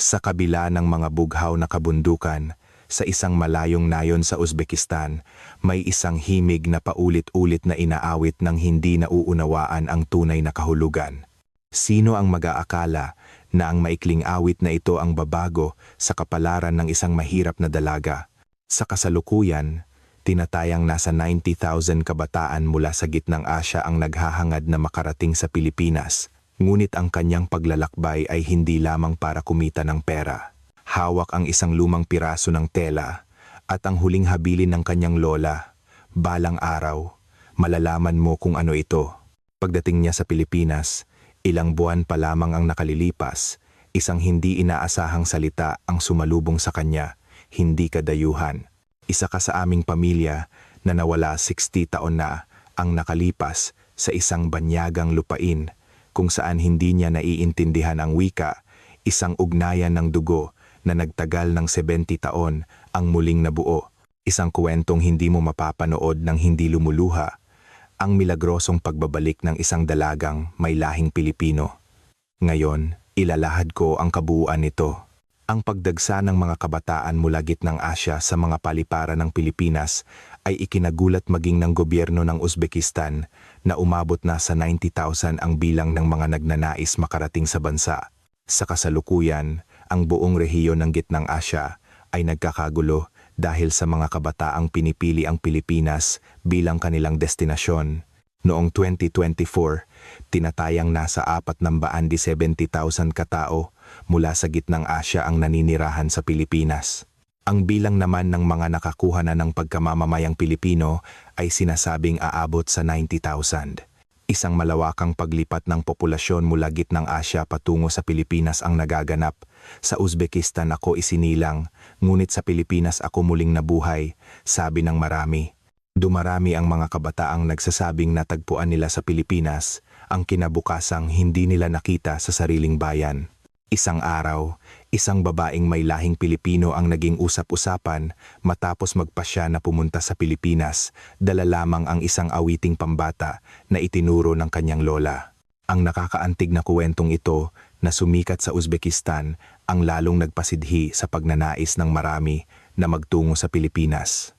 Sa kabila ng mga bughaw na kabundukan, sa isang malayong nayon sa Uzbekistan, may isang himig na paulit-ulit na inaawit ng hindi nauunawaan ang tunay na kahulugan. Sino ang mag-aakala na ang maikling awit na ito ang babago sa kapalaran ng isang mahirap na dalaga? Sa kasalukuyan, tinatayang nasa 90,000 kabataan mula sa gitnang Asya ang naghahangad na makarating sa Pilipinas. Ngunit ang kanyang paglalakbay ay hindi lamang para kumita ng pera. Hawak ang isang lumang piraso ng tela at ang huling habilin ng kanyang lola. Balang araw, malalaman mo kung ano ito. Pagdating niya sa Pilipinas, ilang buwan pa lamang ang nakalilipas, isang hindi inaasahang salita ang sumalubong sa kanya, hindi kadayuhan. Isa ka sa aming pamilya na nawala 60 taon na ang nakalipas sa isang banyagang lupain kung saan hindi niya naiintindihan ang wika, isang ugnayan ng dugo na nagtagal ng 70 taon ang muling nabuo. Isang kwentong hindi mo mapapanood ng hindi lumuluha, ang milagrosong pagbabalik ng isang dalagang may lahing Pilipino. Ngayon, ilalahad ko ang kabuuan nito. Ang pagdagsa ng mga kabataan mula gitnang Asya sa mga paliparan ng Pilipinas ay ikinagulat maging ng gobyerno ng Uzbekistan na umabot na sa 90,000 ang bilang ng mga nagnanais makarating sa bansa. Sa kasalukuyan, ang buong rehiyon ng gitnang Asya ay nagkakagulo dahil sa mga kabataang pinipili ang Pilipinas bilang kanilang destinasyon. Noong 2024, tinatayang nasa 470,000 katao mula sa gitnang Asya ang naninirahan sa Pilipinas. Ang bilang naman ng mga nakakuha na ng pagkamamamayang Pilipino ay sinasabing aabot sa 90,000. Isang malawakang paglipat ng populasyon mula gitnang Asya patungo sa Pilipinas ang nagaganap. Sa Uzbekistan ako isinilang, ngunit sa Pilipinas ako muling nabuhay, sabi ng marami. Dumarami ang mga kabataang nagsasabing natagpuan nila sa Pilipinas ang kinabukasang hindi nila nakita sa sariling bayan. Isang araw, isang babaeng may lahing Pilipino ang naging usap-usapan matapos magpasya na pumunta sa Pilipinas, dala lamang ang isang awiting pambata na itinuro ng kanyang lola. Ang nakakaantig na kwentong ito na sumikat sa Uzbekistan ang lalong nagpasidhi sa pagnanais ng marami na magtungo sa Pilipinas.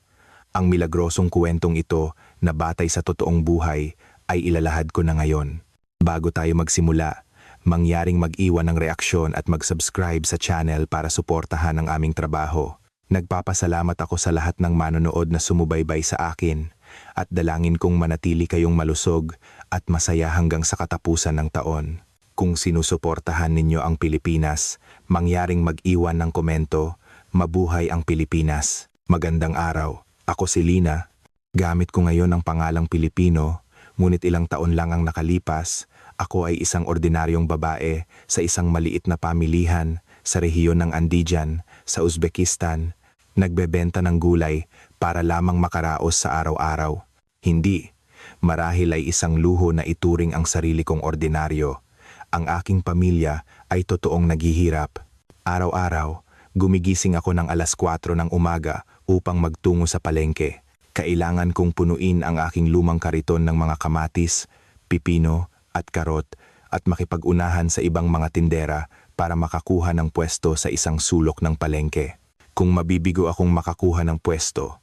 Ang milagrosong kwentong ito na batay sa totoong buhay ay ilalahad ko na ngayon. Bago tayo magsimula, mangyaring mag-iwan ng reaksyon at mag-subscribe sa channel para suportahan ang aming trabaho. Nagpapasalamat ako sa lahat ng manonood na sumubaybay sa akin at dalangin kong manatili kayong malusog at masaya hanggang sa katapusan ng taon. Kung sinusuportahan ninyo ang Pilipinas, mangyaring mag-iwan ng komento, mabuhay ang Pilipinas. Magandang araw, ako si Lina. Gamit ko ngayon ang pangalang Pilipino, ngunit ilang taon lang ang nakalipas. Ako ay isang ordinaryong babae sa isang maliit na pamilihan sa rehiyon ng Andijan sa Uzbekistan. Nagbebenta ng gulay para lamang makaraos sa araw-araw. Hindi, marahil ay isang luho na ituring ang sarili kong ordinaryo. Ang aking pamilya ay totoong naghihirap. Araw-araw, gumigising ako ng alas 4 ng umaga upang magtungo sa palengke. Kailangan kong punuin ang aking lumang kariton ng mga kamatis, pipino, at karot at makipag-unahan sa ibang mga tindera para makakuha ng pwesto sa isang sulok ng palengke. Kung mabibigo akong makakuha ng pwesto,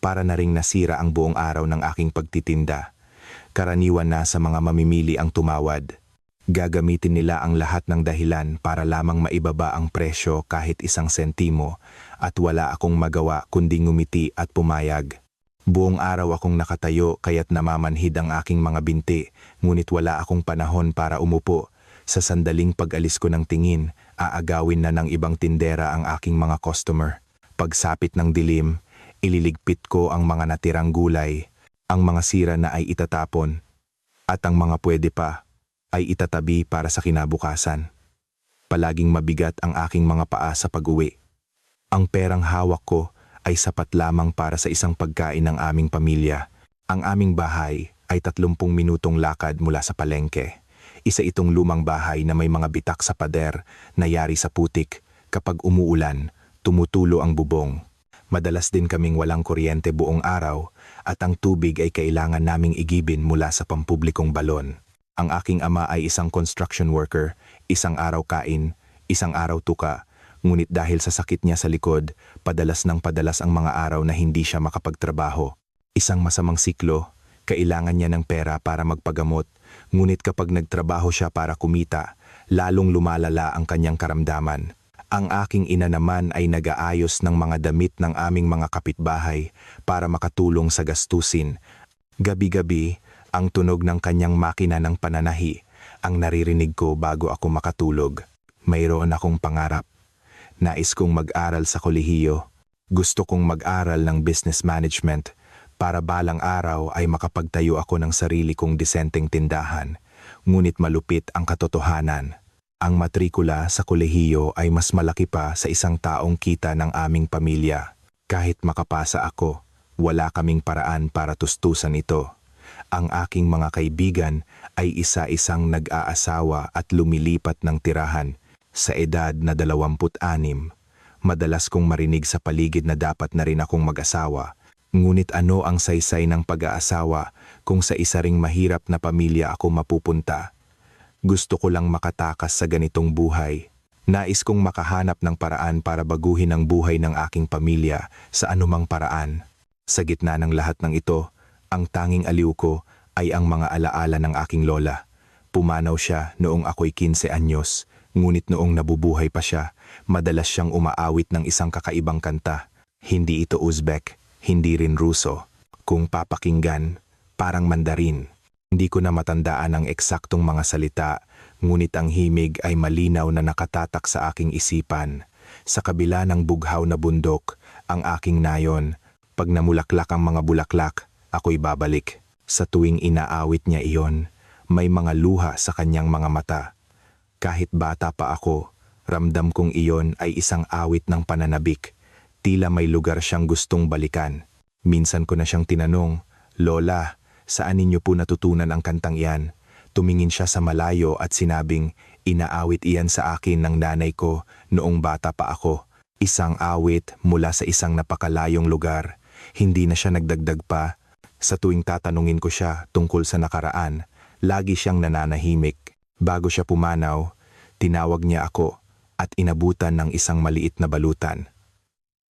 para na ring nasira ang buong araw ng aking pagtitinda. Karaniwan na sa mga mamimili ang tumawad. Gagamitin nila ang lahat ng dahilan para lamang maibaba ang presyo kahit 1 sentimo at wala akong magawa kundi ngumiti at pumayag. Buong araw akong nakatayo kaya't namamanhid ang aking mga binti, ngunit wala akong panahon para umupo. Sa sandaling pag-alis ko ng tingin, aagawin na ng ibang tindera ang aking mga customer. Pagsapit ng dilim, ililigpit ko ang mga natirang gulay, ang mga sira na ay itatapon, at ang mga pwede pa ay itatabi para sa kinabukasan. Palaging mabigat ang aking mga paa sa pag-uwi. Ang perang hawak ko ay sapat lamang para sa isang pagkain ng aming pamilya. Ang aming bahay ay 30 minutong lakad mula sa palengke. Isa itong lumang bahay na may mga bitak sa pader na yari sa putik. Kapag umuulan, tumutulo ang bubong. Madalas din kaming walang kuryente buong araw at ang tubig ay kailangan naming igibin mula sa pampublikong balon. Ang aking ama ay isang construction worker, isang araw kain, isang araw tuka, Ngunit dahil sa sakit niya sa likod, padalas ang mga araw na hindi siya makapagtrabaho. Isang masamang siklo, kailangan niya ng pera para magpagamot, ngunit kapag nagtrabaho siya para kumita, lalong lumalala ang kanyang karamdaman. Ang aking ina naman ay nag-aayos ng mga damit ng aming mga kapitbahay para makatulong sa gastusin. Gabi-gabi, ang tunog ng kanyang makina ng pananahi ang naririnig ko bago ako makatulog. Mayroon akong pangarap. Nais kong mag-aral sa kolehiyo. Gusto kong mag-aral ng business management para balang araw ay makapagtayo ako ng sarili kong disenteng tindahan. Ngunit malupit ang katotohanan. Ang matrikula sa kolehiyo ay mas malaki pa sa isang taong kita ng aming pamilya. Kahit makapasa ako, wala kaming paraan para tustusan ito. Ang aking mga kaibigan ay isa-isang nag-aasawa at lumilipat ng tirahan. Sa edad na 26, madalas kong marinig sa paligid na dapat na rin akong mag-asawa. Ngunit ano ang saysay ng pag-aasawa kung sa isa ring mahirap na pamilya ako mapupunta? Gusto ko lang makatakas sa ganitong buhay. Nais kong makahanap ng paraan para baguhin ang buhay ng aking pamilya sa anumang paraan. Sa gitna ng lahat ng ito, ang tanging aliw ko ay ang mga alaala ng aking lola. Pumanaw siya noong ako'y 15 anyos. Ngunit noong nabubuhay pa siya, madalas siyang umaawit ng isang kakaibang kanta. Hindi ito Uzbek, hindi rin Ruso. Kung papakinggan, parang Mandarin. Hindi ko na matandaan ang eksaktong mga salita, ngunit ang himig ay malinaw na nakatatak sa aking isipan. Sa kabila ng bughaw na bundok, ang aking nayon, pag namulaklak ang mga bulaklak, ako'y babalik. Sa tuwing inaawit niya iyon, may mga luha sa kanyang mga mata. Kahit bata pa ako, ramdam kong iyon ay isang awit ng pananabik. Tila may lugar siyang gustong balikan. Minsan ko na siyang tinanong, "Lola, saan ninyo po natutunan ang kantang iyan?" Tumingin siya sa malayo at sinabing, "Inaawit iyan sa akin ng nanay ko noong bata pa ako." Isang awit mula sa isang napakalayong lugar. Hindi na siya nagdagdag pa. Sa tuwing tatanungin ko siya tungkol sa nakaraan, lagi siyang nananahimik. Bago siya pumanaw, tinawag niya ako at inabutan ng isang maliit na balutan.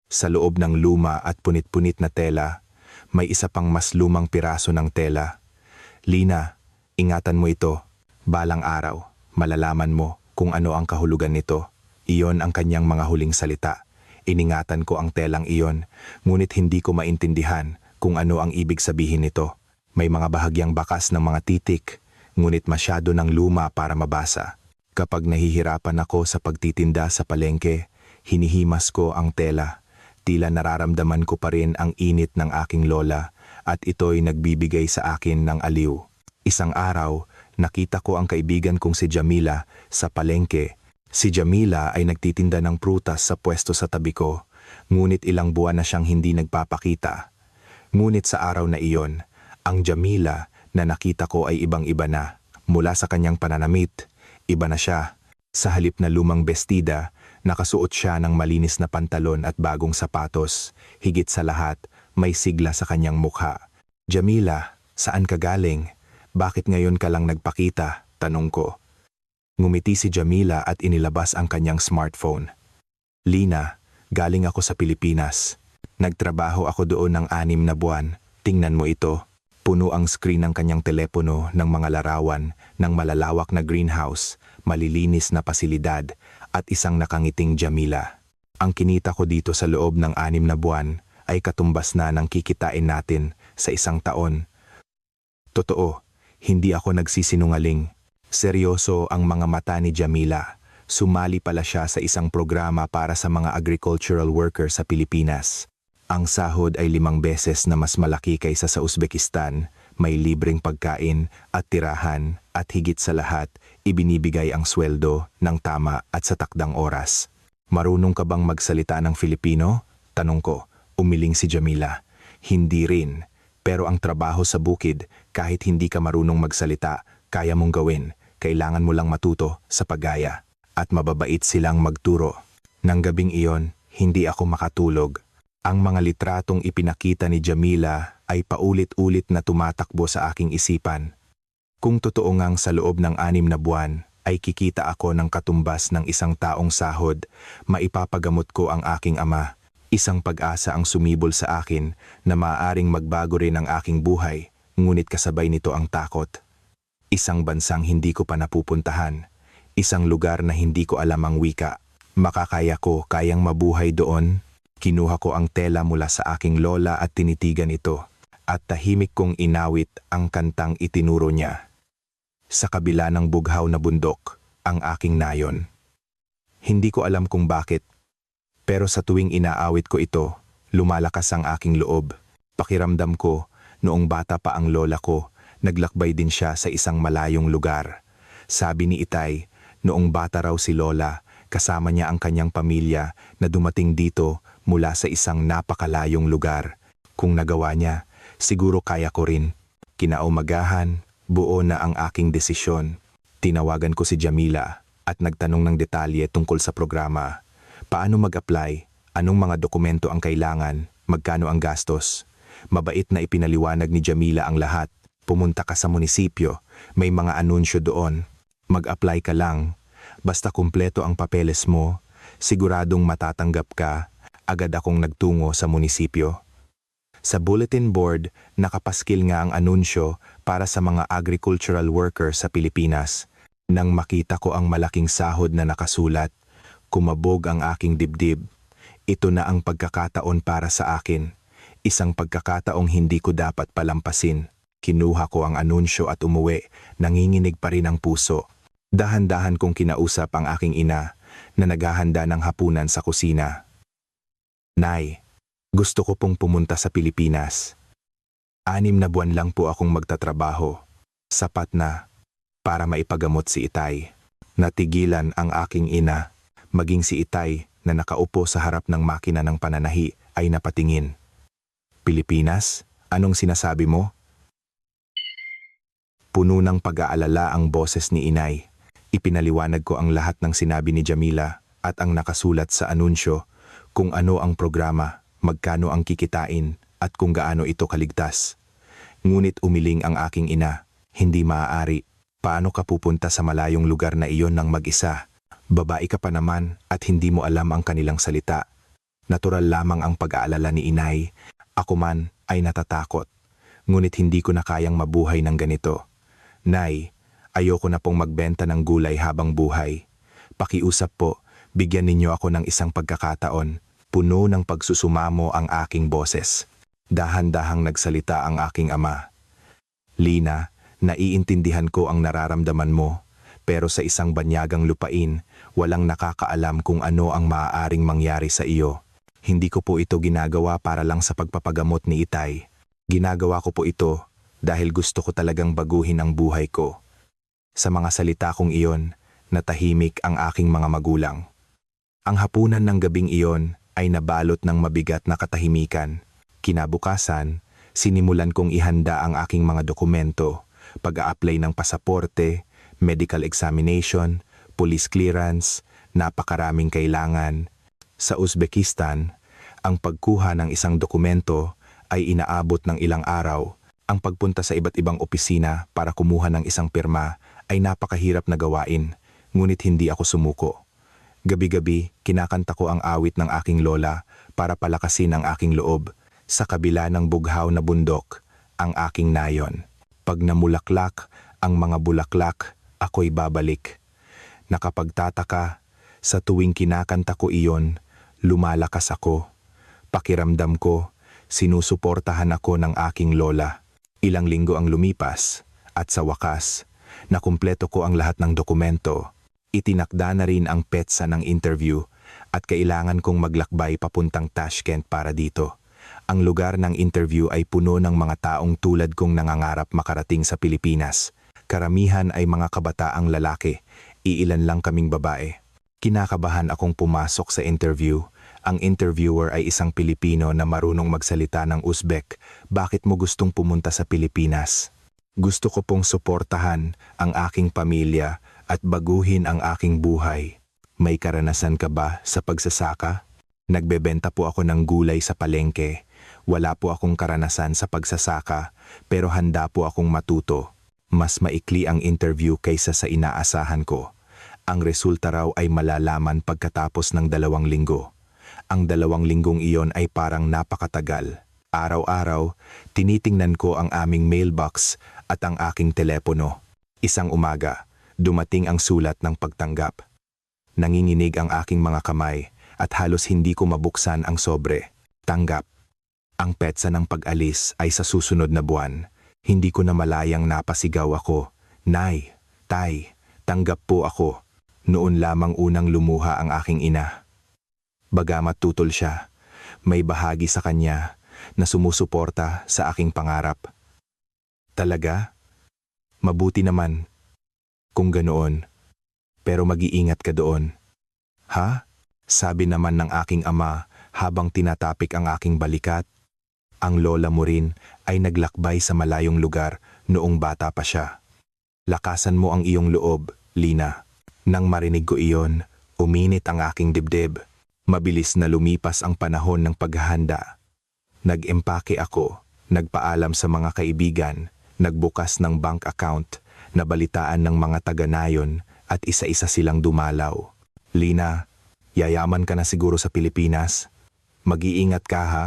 Sa loob ng luma at punit-punit na tela, may isa pang mas lumang piraso ng tela. "Lina, ingatan mo ito. Balang araw, malalaman mo kung ano ang kahulugan nito." Iyon ang kanyang mga huling salita. Iningatan ko ang telang iyon, ngunit hindi ko maintindihan kung ano ang ibig sabihin nito. May mga bahagyang bakas ng mga titik, ngunit masyado ng luma para mabasa. Kapag nahihirapan ako sa pagtitinda sa palengke, hinihimas ko ang tela. Tila nararamdaman ko pa rin ang init ng aking lola at ito'y nagbibigay sa akin ng aliw. Isang araw, nakita ko ang kaibigan kong si Jamila sa palengke. Si Jamila ay nagtitinda ng prutas sa pwesto sa tabi ko, ngunit ilang buwan na siyang hindi nagpapakita. Ngunit sa araw na iyon, ang Jamila na nakita ko ay ibang-iba na. Mula sa kanyang pananamit, iba na siya. Sa halip na lumang bestida, nakasuot siya ng malinis na pantalon at bagong sapatos. Higit sa lahat, may sigla sa kanyang mukha. "Jamila, saan ka galing? Bakit ngayon ka lang nagpakita?" tanong ko. Ngumiti si Jamila at inilabas ang kanyang smartphone. "Lina, galing ako sa Pilipinas. Nagtrabaho ako doon ng 6 na buwan. Tingnan mo ito." Puno ang screen ng kanyang telepono ng mga larawan ng malalawak na greenhouse, malilinis na pasilidad at isang nakangiting Jamila. Ang kinita ko dito sa loob ng 6 na buwan ay katumbas na ng kikitain natin sa isang taon. Totoo, hindi ako nagsisinungaling. Seryoso ang mga mata ni Jamila. Sumali pala siya sa isang programa para sa mga agricultural worker sa Pilipinas. Ang sahod ay 5 beses na mas malaki kaysa sa Uzbekistan, may libreng pagkain at tirahan at higit sa lahat, ibinibigay ang sweldo ng tama at sa takdang oras. "Marunong ka bang magsalita ng Filipino?" tanong ko. Umiling si Jamila. "Hindi rin, pero ang trabaho sa bukid, kahit hindi ka marunong magsalita, kaya mong gawin. Kailangan mo lang matuto sa paggaya." At mababait silang magturo. Nang gabing iyon, hindi ako makatulog. Ang mga litratong ipinakita ni Jamila ay paulit-ulit na tumatakbo sa aking isipan. Kung totoo ngang sa loob ng 6 na buwan, ay kikita ako ng katumbas ng isang taong sahod, maipapagamot ko ang aking ama. Isang pag-asa ang sumibol sa akin na maaaring magbago rin ang aking buhay, ngunit kasabay nito ang takot. Isang bansang hindi ko pa napupuntahan, isang lugar na hindi ko alam ang wika. Makakaya ko kayang mabuhay doon? Kinuha ko ang tela mula sa aking lola at tinitigan ito, at tahimik kong inawit ang kantang itinuro niya. Sa kabila ng bughaw na bundok, ang aking nayon. Hindi ko alam kung bakit, pero sa tuwing inaawit ko ito, lumalakas ang aking loob. Pakiramdam ko, noong bata pa ang lola ko, naglakbay din siya sa isang malayong lugar. Sabi ni Itay, noong bata raw si lola, kasama niya ang kanyang pamilya na dumating dito mula sa isang napakalayong lugar. Kung nagawa niya, siguro kaya ko rin. Kinaumagahan, buo na ang aking desisyon. Tinawagan ko si Jamila at nagtanong ng detalye tungkol sa programa. Paano mag-apply? Anong mga dokumento ang kailangan? Magkano ang gastos? Mabait na ipinaliwanag ni Jamila ang lahat. Pumunta ka sa munisipyo, may mga anunsyo doon. Mag-apply ka lang. Basta kumpleto ang papeles mo, siguradong matatanggap ka. Agad akong nagtungo sa munisipyo. Sa bulletin board, nakapaskil nga ang anunsyo para sa mga agricultural workers sa Pilipinas. Nang makita ko ang malaking sahod na nakasulat, kumabog ang aking dibdib. Ito na ang pagkakataon para sa akin. Isang pagkakataong hindi ko dapat palampasin. Kinuha ko ang anunsyo at umuwi, nanginginig pa rin ang puso. Dahan-dahan kong kinausap ang aking ina na naghahanda ng hapunan sa kusina. Nay, gusto ko pong pumunta sa Pilipinas. 6 na buwan lang po akong magtatrabaho. Sapat na para maipagamot si Itay. Natigilan ang aking ina. Maging si Itay na nakaupo sa harap ng makina ng pananahi ay napatingin. Pilipinas? Anong sinasabi mo? Puno ng pag-aalala ang boses ni Inay. Ipinaliwanag ko ang lahat ng sinabi ni Jamila at ang nakasulat sa anunsyo, kung ano ang programa, magkano ang kikitain, at kung gaano ito kaligtas. Ngunit umiling ang aking ina, hindi maaari. Paano ka pupunta sa malayong lugar na iyon ng mag-isa? Babae ka pa naman at hindi mo alam ang kanilang salita. Natural lamang ang pag-aalala ni Inay. Ako man ay natatakot. Ngunit hindi ko na kayang mabuhay ng ganito. Nay, ayoko na pong magbenta ng gulay habang buhay. Pakiusap po, bigyan ninyo ako ng isang pagkakataon. Puno ng pagsusumamo ang aking boses. Dahan-dahang nagsalita ang aking ama. Lina, naiintindihan ko ang nararamdaman mo, pero sa isang banyagang lupain, walang nakakaalam kung ano ang maaaring mangyari sa iyo. Hindi ko po ito ginagawa para lang sa pagpapagamot ni Itay. Ginagawa ko po ito dahil gusto ko talagang baguhin ang buhay ko. Sa mga salita kong iyon, natahimik ang aking mga magulang. Ang hapunan ng gabing iyon ay nabalot ng mabigat na katahimikan. Kinabukasan, sinimulan kong ihanda ang aking mga dokumento, pag-a-apply ng pasaporte, medical examination, police clearance, napakaraming kailangan. Sa Uzbekistan, ang pagkuha ng isang dokumento ay inaabot ng ilang araw. Ang pagpunta sa iba't ibang opisina para kumuha ng isang pirma ay napakahirap na gawain, ngunit hindi ako sumuko. Gabi-gabi, kinakanta ko ang awit ng aking lola para palakasin ang aking loob. Sa kabila ng bughaw na bundok, ang aking nayon. Pag namulaklak ang mga bulaklak, ako'y babalik. Nakapagtataka, sa tuwing kinakanta ko iyon, lumalakas ako. Pakiramdam ko, sinusuportahan ako ng aking lola. Ilang linggo ang lumipas, at sa wakas, nakumpleto ko ang lahat ng dokumento. Itinakda na rin ang petsa ng interview at kailangan kong maglakbay papuntang Tashkent para dito. Ang lugar ng interview ay puno ng mga taong tulad kong nangangarap makarating sa Pilipinas. Karamihan ay mga kabataang lalaki, iilan lang kaming babae. Kinakabahan akong pumasok sa interview. Ang interviewer ay isang Pilipino na marunong magsalita ng Uzbek. Bakit mo gustong pumunta sa Pilipinas? Gusto ko pong suportahan ang aking pamilya at baguhin ang aking buhay. May karanasan ka ba sa pagsasaka? Nagbebenta po ako ng gulay sa palengke. Wala po akong karanasan sa pagsasaka, pero handa po akong matuto. Mas maikli ang interview kaysa sa inaasahan ko. Ang resulta raw ay malalaman pagkatapos ng 2 linggo. Ang 2 linggong iyon ay parang napakatagal. Araw-araw, tinitingnan ko ang aming mailbox at ang aking telepono. Isang umaga, dumating ang sulat ng pagtanggap. Nanginginig ang aking mga kamay at halos hindi ko mabuksan ang sobre. Tanggap. Ang petsa ng pag-alis ay sa susunod na buwan. Hindi ko na malayang napasigaw ako. Nay, tay, tanggap po ako. Noon lamang unang lumuha ang aking ina. Bagamat tutol siya, may bahagi sa kanya na sumusuporta sa aking pangarap. Talaga? Mabuti naman kung ganoon, pero mag-iingat ka doon. Ha? Sabi naman ng aking ama habang tinatapik ang aking balikat. Ang lola mo rin ay naglakbay sa malayong lugar noong bata pa siya. Lakasan mo ang iyong loob, Lina. Nang marinig ko iyon, uminit ang aking dibdib. Mabilis na lumipas ang panahon ng paghahanda. Nag-empake ako, nagpaalam sa mga kaibigan, nagbukas ng bank account, nabalitaan ng mga taga-nayon at isa-isa silang dumalaw. Lina, yayaman ka na siguro sa Pilipinas. Mag-iingat ka ha,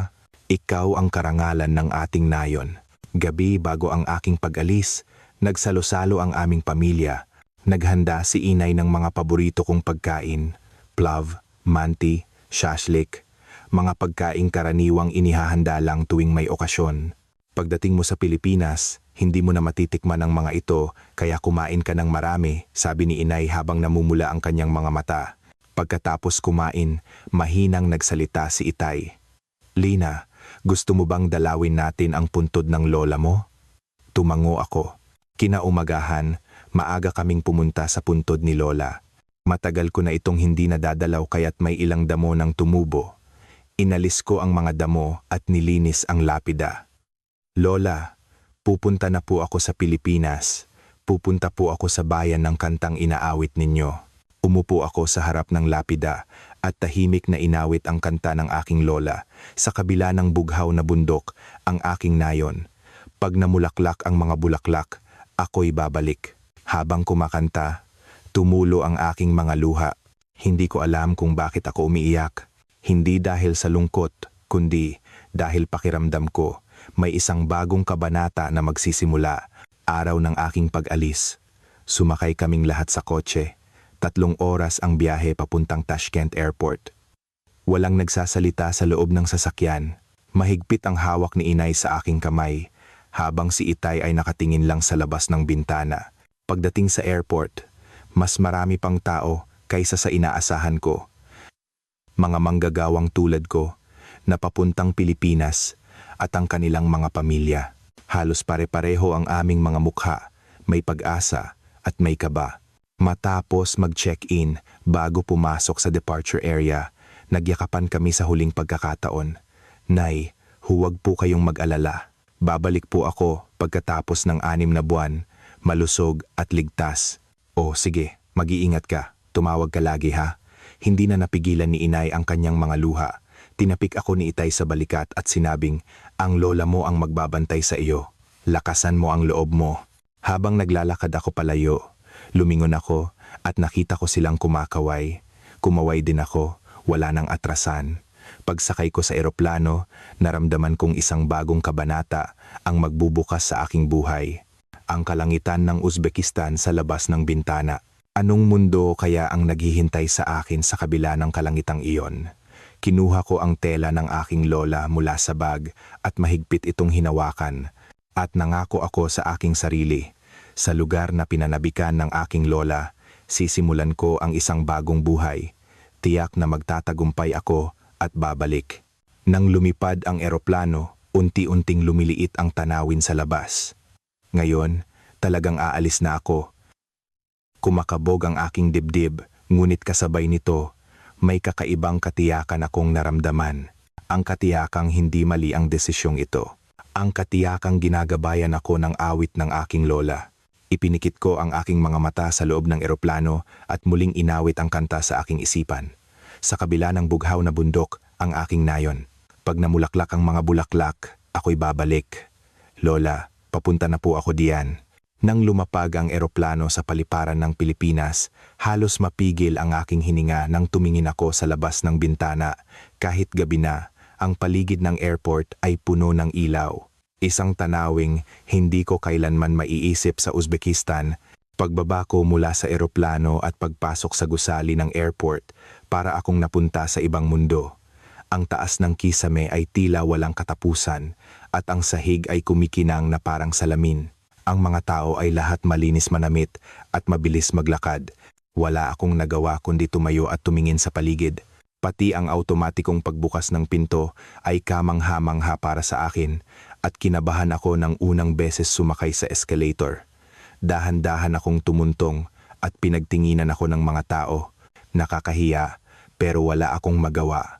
ikaw ang karangalan ng ating nayon. Gabi bago ang aking pag-alis, nagsalo-salo ang aming pamilya. Naghanda si inay ng mga paborito kong pagkain, plav, manti, shashlik, mga pagkaing karaniwang inihahanda lang tuwing may okasyon. Pagdating mo sa Pilipinas, hindi mo na matitikman ang mga ito, kaya kumain ka ng marami, sabi ni inay habang namumula ang kanyang mga mata. Pagkatapos kumain, mahinang nagsalita si itay. Lina, gusto mo bang dalawin natin ang puntod ng lola mo? Tumango ako. Kinaumagahan, maaga kaming pumunta sa puntod ni lola. Matagal ko na itong hindi nadadalaw kaya't may ilang damo ng tumubo. Inalis ko ang mga damo at nilinis ang lapida. Lola, pupunta na po ako sa Pilipinas. Pupunta po ako sa bayan ng kantang inaawit ninyo. Umupo ako sa harap ng lapida at tahimik na inawit ang kanta ng aking lola. Sa kabila ng bughaw na bundok, ang aking nayon. Pag namulaklak ang mga bulaklak, ako'y babalik. Habang kumakanta, tumulo ang aking mga luha. Hindi ko alam kung bakit ako umiiyak. Hindi dahil sa lungkot, kundi dahil pakiramdam ko may isang bagong kabanata na magsisimula. Araw ng aking pag-alis. Sumakay kaming lahat sa kotse. 3 oras ang biyahe papuntang Tashkent Airport. Walang nagsasalita sa loob ng sasakyan. Mahigpit ang hawak ni inay sa aking kamay, habang si itay ay nakatingin lang sa labas ng bintana. Pagdating sa airport, mas marami pang tao kaysa sa inaasahan ko. Mga manggagawang tulad ko na papuntang Pilipinas at ang kanilang mga pamilya. Halos pare-pareho ang aming mga mukha, may pag-asa at may kaba. Matapos mag-check-in bago pumasok sa departure area, nagyakapan kami sa huling pagkakataon. Nay, huwag po kayong mag-alala. Babalik po ako pagkatapos ng 6 na buwan, malusog at ligtas. O sige, mag-iingat ka. Tumawag ka lagi ha. Hindi na napigilan ni inay ang kanyang mga luha. Tinapik ako ni itay sa balikat at sinabing, ang lola mo ang magbabantay sa iyo. Lakasan mo ang loob mo. Habang naglalakad ako palayo, lumingon ako at nakita ko silang kumakaway. Kumaway din ako, wala nang atrasan. Pagsakay ko sa eroplano, naramdaman kong isang bagong kabanata ang magbubukas sa aking buhay. Ang kalangitan ng Uzbekistan sa labas ng bintana. Anong mundo kaya ang naghihintay sa akin sa kabila ng kalangitang iyon? Kinuha ko ang tela ng aking lola mula sa bag at mahigpit itong hinawakan. At nangako ako sa aking sarili. Sa lugar na pinanabikan ng aking lola, sisimulan ko ang isang bagong buhay. Tiyak na magtatagumpay ako at babalik. Nang lumipad ang eroplano, unti-unting lumiliit ang tanawin sa labas. Ngayon, talagang aalis na ako. Kumakabog ang aking dibdib, ngunit kasabay nito, may kakaibang katiyakan akong naramdaman. Ang katiyakang hindi mali ang desisyong ito. Ang katiyakang ginagabayan ako ng awit ng aking lola. Ipinikit ko ang aking mga mata sa loob ng eroplano at muling inawit ang kanta sa aking isipan. Sa kabila ng bughaw na bundok, ang aking nayon. Pag namulaklak ang mga bulaklak, ako'y babalik. Lola, papunta na po ako diyan. Nang lumapag ang eroplano sa paliparan ng Pilipinas, halos mapigil ang aking hininga nang tumingin ako sa labas ng bintana. Kahit gabi na, ang paligid ng airport ay puno ng ilaw. Isang tanawing hindi ko kailanman maiisip sa Uzbekistan. Pagbaba ko mula sa eroplano at pagpasok sa gusali ng airport, para akong napunta sa ibang mundo. Ang taas ng kisame ay tila walang katapusan at ang sahig ay kumikinang na parang salamin. Ang mga tao ay lahat malinis manamit at mabilis maglakad. Wala akong nagawa kundi tumayo at tumingin sa paligid. Pati ang automatikong pagbukas ng pinto ay kamangha-mangha para sa akin at kinabahan ako ng unang beses sumakay sa escalator. Dahan-dahan akong tumuntong at pinagtinginan ako ng mga tao. Nakakahiya pero wala akong magawa.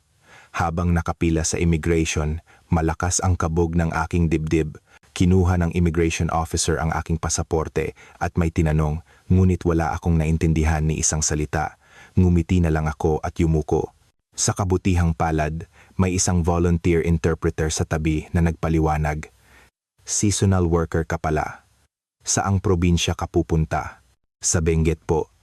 Habang nakapila sa immigration, malakas ang kabog ng aking dibdib. Kinuha ng immigration officer ang aking pasaporte at may tinanong, ngunit wala akong naintindihan ni isang salita. Ngumiti na lang ako at yumuko. Sa kabutihang palad, may isang volunteer interpreter sa tabi na nagpaliwanag. Seasonal worker ka pala. Saang probinsya ka pupunta? Sa Benguet po.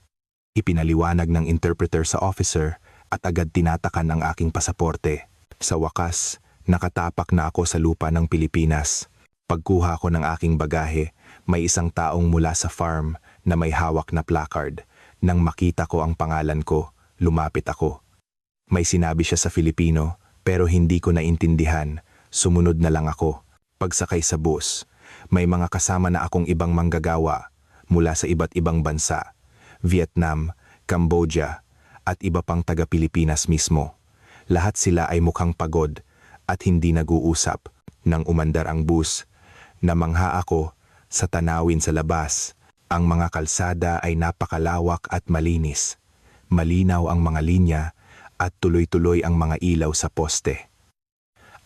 Ipinaliwanag ng interpreter sa officer at agad tinatakan ang aking pasaporte. Sa wakas, nakatapak na ako sa lupa ng Pilipinas. Pagkuha ko ng aking bagahe, may isang taong mula sa farm na may hawak na placard. Nang makita ko ang pangalan ko, lumapit ako. May sinabi siya sa Filipino pero hindi ko naintindihan. Sumunod na lang ako. Pagsakay sa bus, may mga kasama na akong ibang manggagawa mula sa iba't ibang bansa. Vietnam, Cambodia at iba pang taga-Pilipinas mismo. Lahat sila ay mukhang pagod at hindi nag-uusap. Nang umandar ang bus, namangha ako sa tanawin sa labas. Ang mga kalsada ay napakalawak at malinis. Malinaw ang mga linya at tuloy-tuloy ang mga ilaw sa poste.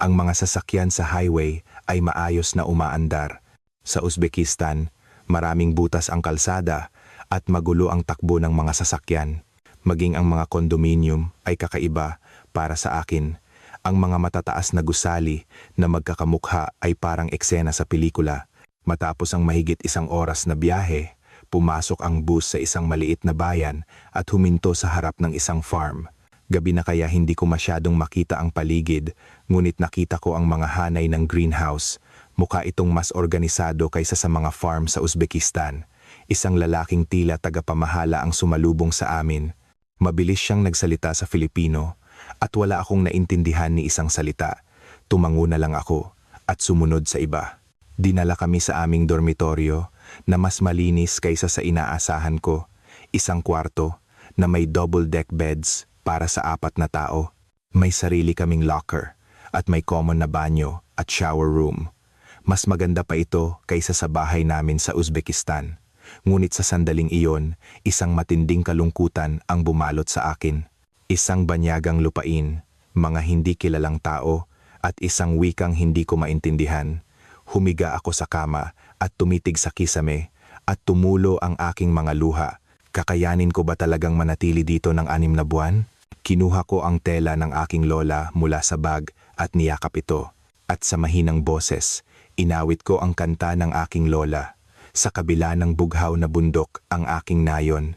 Ang mga sasakyan sa highway ay maayos na umaandar. Sa Uzbekistan, maraming butas ang kalsada at magulo ang takbo ng mga sasakyan. Maging ang mga condominium ay kakaiba para sa akin. Ang mga matataas na gusali na magkakamukha ay parang eksena sa pelikula. Matapos ang mahigit 1 oras na biyahe, pumasok ang bus sa isang maliit na bayan at huminto sa harap ng isang farm. Gabi na kaya hindi ko masyadong makita ang paligid, ngunit nakita ko ang mga hanay ng greenhouse. Mukha itong mas organisado kaysa sa mga farm sa Uzbekistan. Isang lalaking tila tagapamahala ang sumalubong sa amin. Mabilis siyang nagsalita sa Filipino at wala akong naintindihan ni isang salita. Tumango na lang ako at sumunod sa iba. Dinala kami sa aming dormitoryo na mas malinis kaysa sa inaasahan ko. Isang kwarto na may double-deck beds para sa 4 na tao. May sarili kaming locker at may common na banyo at shower room. Mas maganda pa ito kaysa sa bahay namin sa Uzbekistan. Ngunit sa sandaling iyon, isang matinding kalungkutan ang bumalot sa akin. Isang banyagang lupain, mga hindi kilalang tao, at isang wikang hindi ko maintindihan. Humiga ako sa kama at tumitig sa kisame at tumulo ang aking mga luha. Kakayanin ko ba talagang manatili dito ng 6 na buwan? Kinuha ko ang tela ng aking lola mula sa bag at niyakap ito. At sa mahinang boses, inawit ko ang kanta ng aking lola. Sa kabila ng bughaw na bundok ang aking nayon.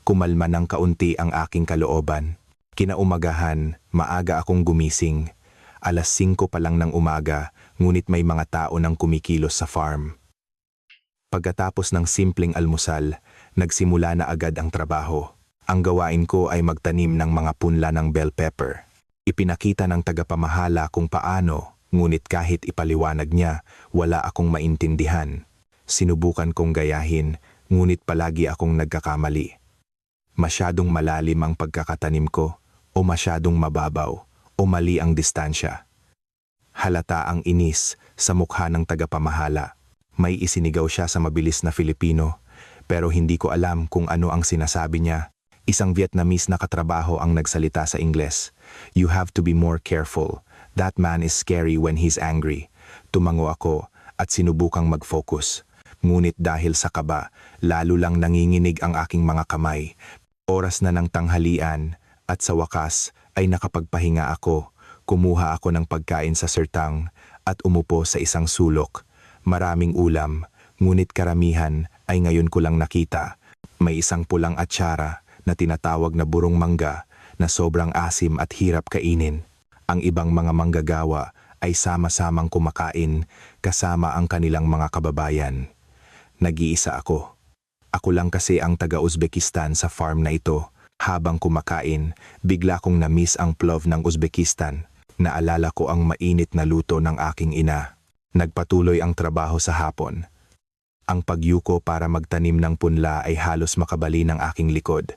Kumalma ng kaunti ang aking kalooban. Kinaumagahan, maaga akong gumising. 5:00 pa lang ng umaga, ngunit may mga tao nang kumikilos sa farm. Pagkatapos ng simpleng almusal, nagsimula na agad ang trabaho. Ang gawain ko ay magtanim ng mga punla ng bell pepper. Ipinakita ng tagapamahala kung paano, ngunit kahit ipaliwanag niya, wala akong maintindihan. Sinubukan kong gayahin, ngunit palagi akong nagkakamali. Masyadong malalim ang pagkakatanim ko, o masyadong mababaw, o mali ang distansya. Halata ang inis sa mukha ng tagapamahala. May isinigaw siya sa mabilis na Filipino, pero hindi ko alam kung ano ang sinasabi niya. Isang Vietnamese na katrabaho ang nagsalita sa Ingles. "You have to be more careful. That man is scary when he's angry." Tumango ako at sinubukang mag-focus. Ngunit dahil sa kaba, lalo lang nanginginig ang aking mga kamay. Oras na ng tanghalian at sa wakas ay nakapagpahinga ako. Kumuha ako ng pagkain sa sertang at umupo sa isang sulok. Maraming ulam, ngunit karamihan ay ngayon ko lang nakita. May isang pulang atsara na tinatawag na burong mangga na sobrang asim at hirap kainin. Ang ibang mga manggagawa ay sama-samang kumakain kasama ang kanilang mga kababayan. Nag-iisa ako. Ako lang kasi ang taga-Uzbekistan sa farm na ito. Habang kumakain, bigla kong na-miss ang plov ng Uzbekistan. Naalala ko ang mainit na luto ng aking ina. Nagpatuloy ang trabaho sa hapon. Ang pagyuko para magtanim ng punla ay halos makabali ng aking likod.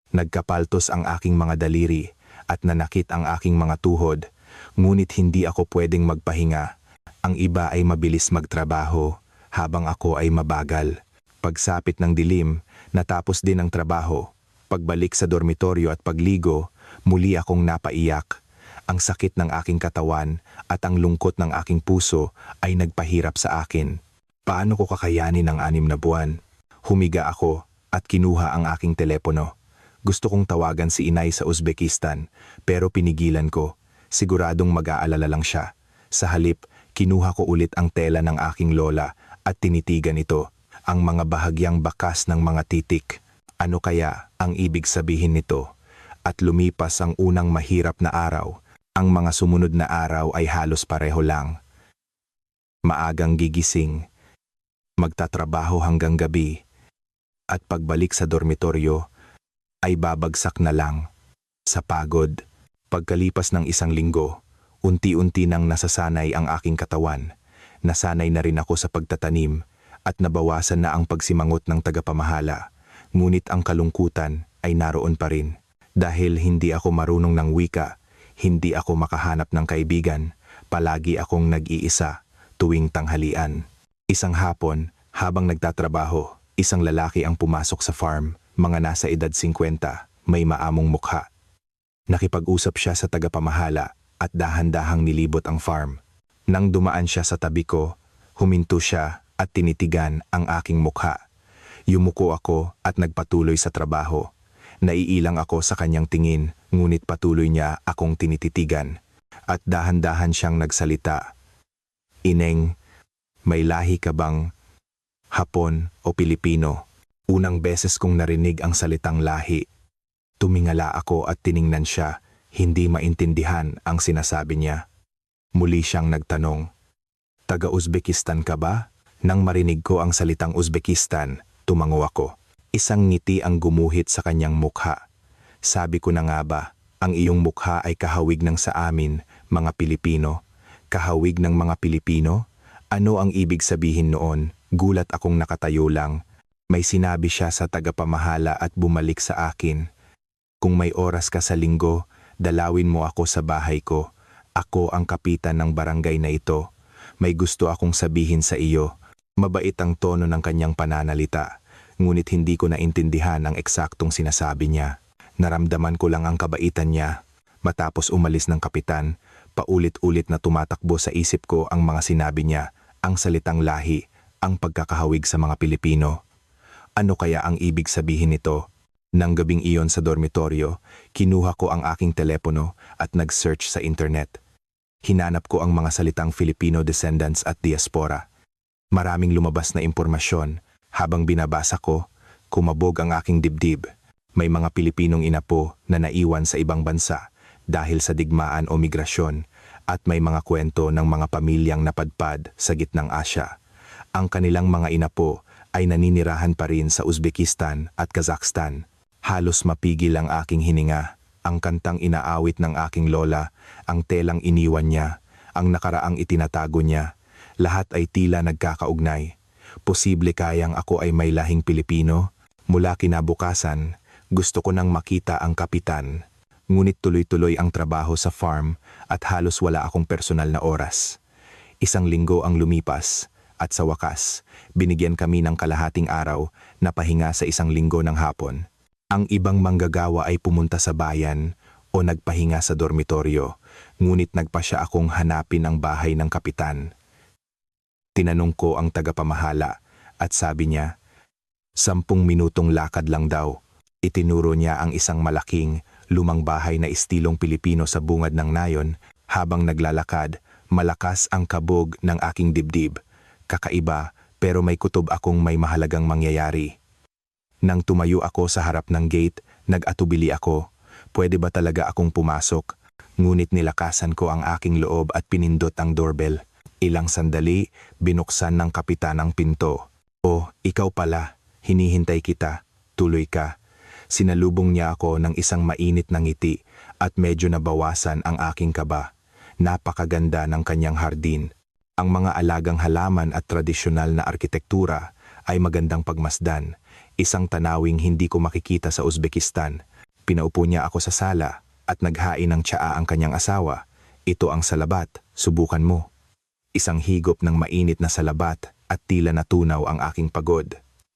Nagkapaltos ang aking mga daliri at nanakit ang aking mga tuhod, ngunit hindi ako pwedeng magpahinga. Ang iba ay mabilis magtrabaho, habang ako ay mabagal. Pagsapit ng dilim, natapos din ang trabaho. Pagbalik sa dormitoryo at pagligo, muli akong napaiyak. Ang sakit ng aking katawan at ang lungkot ng aking puso ay nagpahirap sa akin. Paano ko kakayanin ang 6 na buwan? Humiga ako at kinuha ang aking telepono. Gusto kong tawagan si inay sa Uzbekistan, pero pinigilan ko. Siguradong mag-aalala lang siya. Sa halip, kinuha ko ulit ang tela ng aking lola at tinitigan ito. Ang mga bahagyang bakas ng mga titik. Ano kaya ang ibig sabihin nito? At lumipas ang unang mahirap na araw. Ang mga sumunod na araw ay halos pareho lang. Maagang gigising, magtatrabaho hanggang gabi, at pagbalik sa dormitoryo ay babagsak na lang sa pagod. Pagkalipas ng 1 linggo, unti-unti nang nasasanay ang aking katawan. Nasanay na rin ako sa pagtatanim at nabawasan na ang pagsimangot ng tagapamahala. Ngunit ang kalungkutan ay naroon pa rin. Dahil hindi ako marunong ng wika, hindi ako makahanap ng kaibigan, palagi akong nag-iisa tuwing tanghalian. Isang hapon, habang nagtatrabaho, isang lalaki ang pumasok sa farm, mga nasa edad 50, may maamong mukha. Nakipag-usap siya sa tagapamahala at dahan-dahang nilibot ang farm. Nang dumaan siya sa tabi ko, huminto siya at tinitigan ang aking mukha. Yumuko ako at nagpatuloy sa trabaho. Naiilang ako sa kanyang tingin, ngunit patuloy niya akong tinititigan. At dahan-dahan siyang nagsalita. Ineng, may lahi ka bang Hapon o Pilipino? Unang beses kong narinig ang salitang lahi. Tumingala ako at tiningnan siya, hindi maintindihan ang sinasabi niya. Muli siyang nagtanong, taga-Uzbekistan ka ba? Nang marinig ko ang salitang Uzbekistan, tumango ako. Isang ngiti ang gumuhit sa kanyang mukha. Sabi ko na nga ba, ang iyong mukha ay kahawig ng sa amin, mga Pilipino. Kahawig ng mga Pilipino? Ano ang ibig sabihin noon? Gulat akong nakatayo lang. May sinabi siya sa tagapamahala at bumalik sa akin. Kung may oras ka sa linggo, dalawin mo ako sa bahay ko. Ako ang kapitan ng barangay na ito. May gusto akong sabihin sa iyo. Mabait ang tono ng kanyang pananalita, ngunit hindi ko naintindihan ang eksaktong sinasabi niya. Naramdaman ko lang ang kabaitan niya. Matapos umalis ng kapitan, paulit-ulit na tumatakbo sa isip ko ang mga sinabi niya, ang salitang lahi, ang pagkakahawig sa mga Pilipino. Ano kaya ang ibig sabihin nito? Nang gabing iyon sa dormitoryo, kinuha ko ang aking telepono at nag-search sa internet. Hinanap ko ang mga salitang Filipino descendants at diaspora. Maraming lumabas na impormasyon. Habang binabasa ko, kumabog ang aking dibdib. May mga Pilipinong inapo na naiwan sa ibang bansa dahil sa digmaan o migrasyon, at may mga kwento ng mga pamilyang napadpad sa gitnang Asya. Ang kanilang mga inapo ay naninirahan pa rin sa Uzbekistan at Kazakhstan. Halos mapigil ang aking hininga. Ang kantang inaawit ng aking lola, ang telang iniwan niya, ang nakaraang itinatago niya, lahat ay tila nagkakaugnay. Posible kayang ako ay may lahing Pilipino? Mula kinabukasan, gusto ko nang makita ang kapitan. Ngunit tuloy-tuloy ang trabaho sa farm at halos wala akong personal na oras. 1 linggo ang lumipas at sa wakas, binigyan kami ng kalahating araw na pahinga sa 1 linggo ng hapon. Ang ibang manggagawa ay pumunta sa bayan o nagpahinga sa dormitoryo, ngunit nagpasya akong hanapin ang bahay ng kapitan. Tinanong ko ang tagapamahala at sabi niya, 10 minutong lakad lang daw. Itinuro niya ang isang malaking, lumang bahay na estilong Pilipino sa bungad ng nayon. Habang naglalakad, malakas ang kabog ng aking dibdib. Kakaiba, pero may kutob akong may mahalagang mangyayari. Nang tumayo ako sa harap ng gate, nag-atubili ako. Pwede ba talaga akong pumasok? Ngunit nilakasan ko ang aking loob at pinindot ang doorbell. Ilang sandali, binuksan ng kapitan ang pinto. "Oh, ikaw pala. Hinihintay kita. Tuloy ka." Sinalubong niya ako ng isang mainit na ngiti at medyo nabawasan ang aking kaba. Napakaganda ng kanyang hardin. Ang mga alagang halaman at tradisyonal na arkitektura ay magandang pagmasdan. Isang tanawing hindi ko makikita sa Uzbekistan. Pinaupo niya ako sa sala at naghain ng tsaa ang kanyang asawa. "Ito ang salabat, subukan mo." Isang higop ng mainit na salabat at tila natunaw ang aking pagod.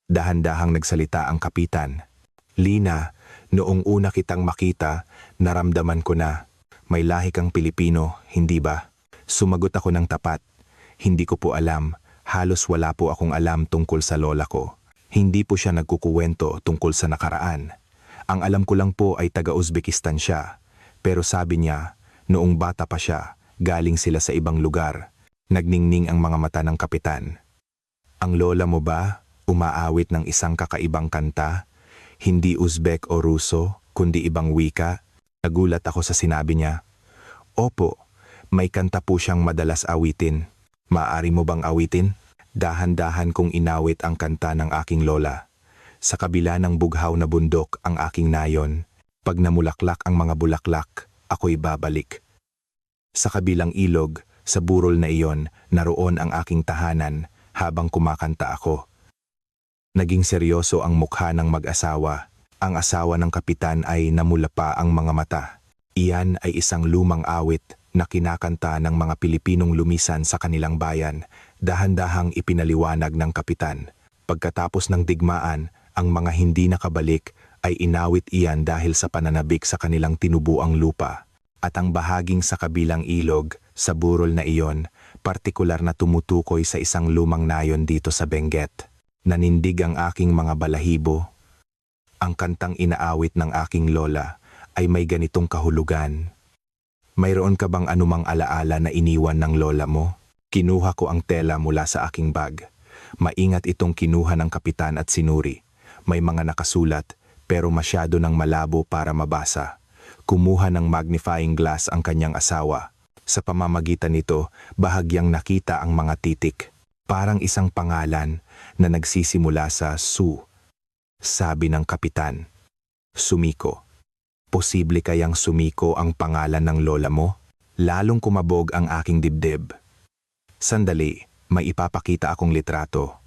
Dahan-dahang nagsalita ang kapitan. "Lina, noong una kitang makita, naramdaman ko na may lahi kang Pilipino, hindi ba?" Sumagot ako ng tapat. "Hindi ko po alam, halos wala po akong alam tungkol sa lola ko. Hindi po siya nagkukuwento tungkol sa nakaraan. Ang alam ko lang po ay taga-Uzbekistan siya. Pero sabi niya, noong bata pa siya, galing sila sa ibang lugar." Nagningning ang mga mata ng kapitan. "Ang lola mo ba umaawit ng isang kakaibang kanta? Hindi Uzbek o Ruso, kundi ibang wika?" Nagulat ako sa sinabi niya. "Opo, may kanta po siyang madalas awitin." "Maaari mo bang awitin?" Dahan-dahan kong inawit ang kanta ng aking lola. "Sa kabila ng bughaw na bundok ang aking nayon. Pag namulaklak ang mga bulaklak, ako'y babalik. Sa kabilang ilog, sa burol na iyon, naroon ang aking tahanan habang kumakanta ako." Naging seryoso ang mukha ng mag-asawa. Ang asawa ng kapitan ay namula pa ang mga mata. Iyan ay isang lumang awit na kinakanta ng mga Pilipinong lumisan sa kanilang bayan. Dahan-dahang ipinaliwanag ng kapitan. Pagkatapos ng digmaan, ang mga hindi nakabalik ay inawit iyan dahil sa pananabik sa kanilang tinubuang lupa. At ang bahaging sa kabilang ilog, sa burol na iyon, partikular na tumutukoy sa isang lumang nayon dito sa Benguet. Nanindig ang aking mga balahibo. Ang kantang inaawit ng aking lola ay may ganitong kahulugan. "Mayroon ka bang anumang alaala na iniwan ng lola mo?" Kinuha ko ang tela mula sa aking bag. Maingat itong kinuha ng kapitan at sinuri. May mga nakasulat, pero masyado nang malabo para mabasa. Kumuha ng magnifying glass ang kanyang asawa. Sa pamamagitan nito, bahagyang nakita ang mga titik. Parang isang pangalan na nagsisimula sa Su. Sabi ng kapitan, "Sumiko. Posible kayang Sumiko ang pangalan ng lola mo?" Lalong kumabog ang aking dibdib. "Sandali, may ipapakita akong litrato."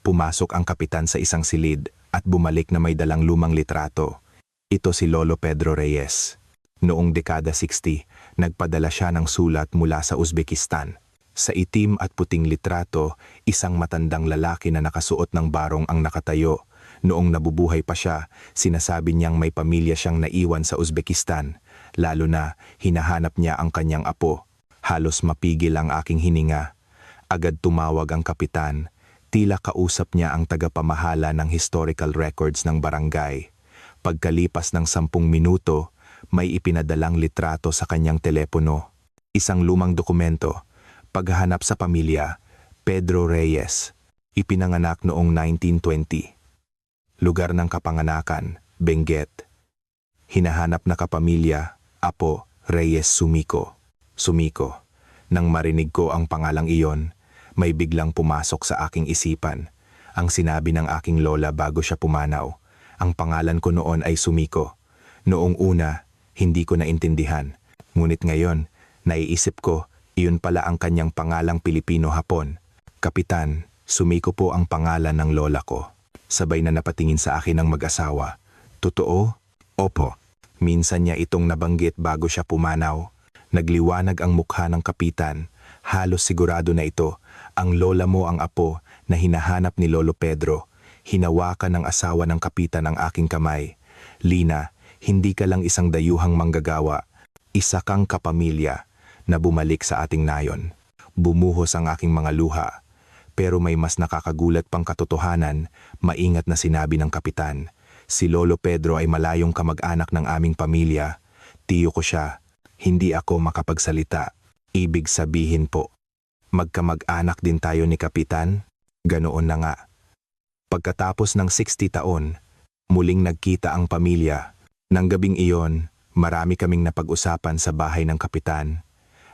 Pumasok ang kapitan sa isang silid at bumalik na may dalang lumang litrato. Ito si Lolo Pedro Reyes. Noong dekada 60, nagpadala siya ng sulat mula sa Uzbekistan. Sa itim at puting litrato, isang matandang lalaki na nakasuot ng barong ang nakatayo. Noong nabubuhay pa siya, sinasabi niyang may pamilya siyang naiwan sa Uzbekistan, lalo na hinahanap niya ang kanyang apo. Halos mapigil ang aking hininga. Agad tumawag ang kapitan. Tila kausap niya ang tagapamahala ng historical records ng barangay. Pagkalipas ng 10 minuto, may ipinadalang litrato sa kanyang telepono. Isang lumang dokumento. Paghahanap sa pamilya, Pedro Reyes. Ipinanganak noong 1920. Lugar ng kapanganakan, Benguet. Hinahanap na kapamilya, Apo Reyes Sumiko. Sumiko. Nang marinig ko ang pangalang iyon, may biglang pumasok sa aking isipan. Ang sinabi ng aking lola bago siya pumanaw. Ang pangalan ko noon ay Sumiko. Noong una, hindi ko naintindihan. Ngunit ngayon, naiisip ko, iyon pala ang kanyang pangalang Pilipino-Hapon. "Kapitan, Sumiko po ang pangalan ng lola ko." Sabay na napatingin sa akin ang mag-asawa. "Totoo?" "Opo." Minsan niya itong nabanggit bago siya pumanaw. Nagliwanag ang mukha ng kapitan. Halos sigurado na ito, ang lola mo ang apo na hinahanap ni Lolo Pedro. Hinawakan ng asawa ng kapitan ang aking kamay. "Lina, hindi ka lang isang dayuhang manggagawa. Isa kang kapamilya na bumalik sa ating nayon." Bumuhos ang aking mga luha. Pero may mas nakakagulat pang katotohanan, maingat na sinabi ng kapitan. Si Lolo Pedro ay malayong kamag-anak ng aming pamilya. Tiyo ko siya. Hindi ako makapagsalita. Ibig sabihin po, magkamag-anak din tayo ni kapitan? Ganoon na nga. Pagkatapos ng 60 taon, muling nagkita ang pamilya. Nang gabing iyon, marami kaming napag-usapan sa bahay ng kapitan.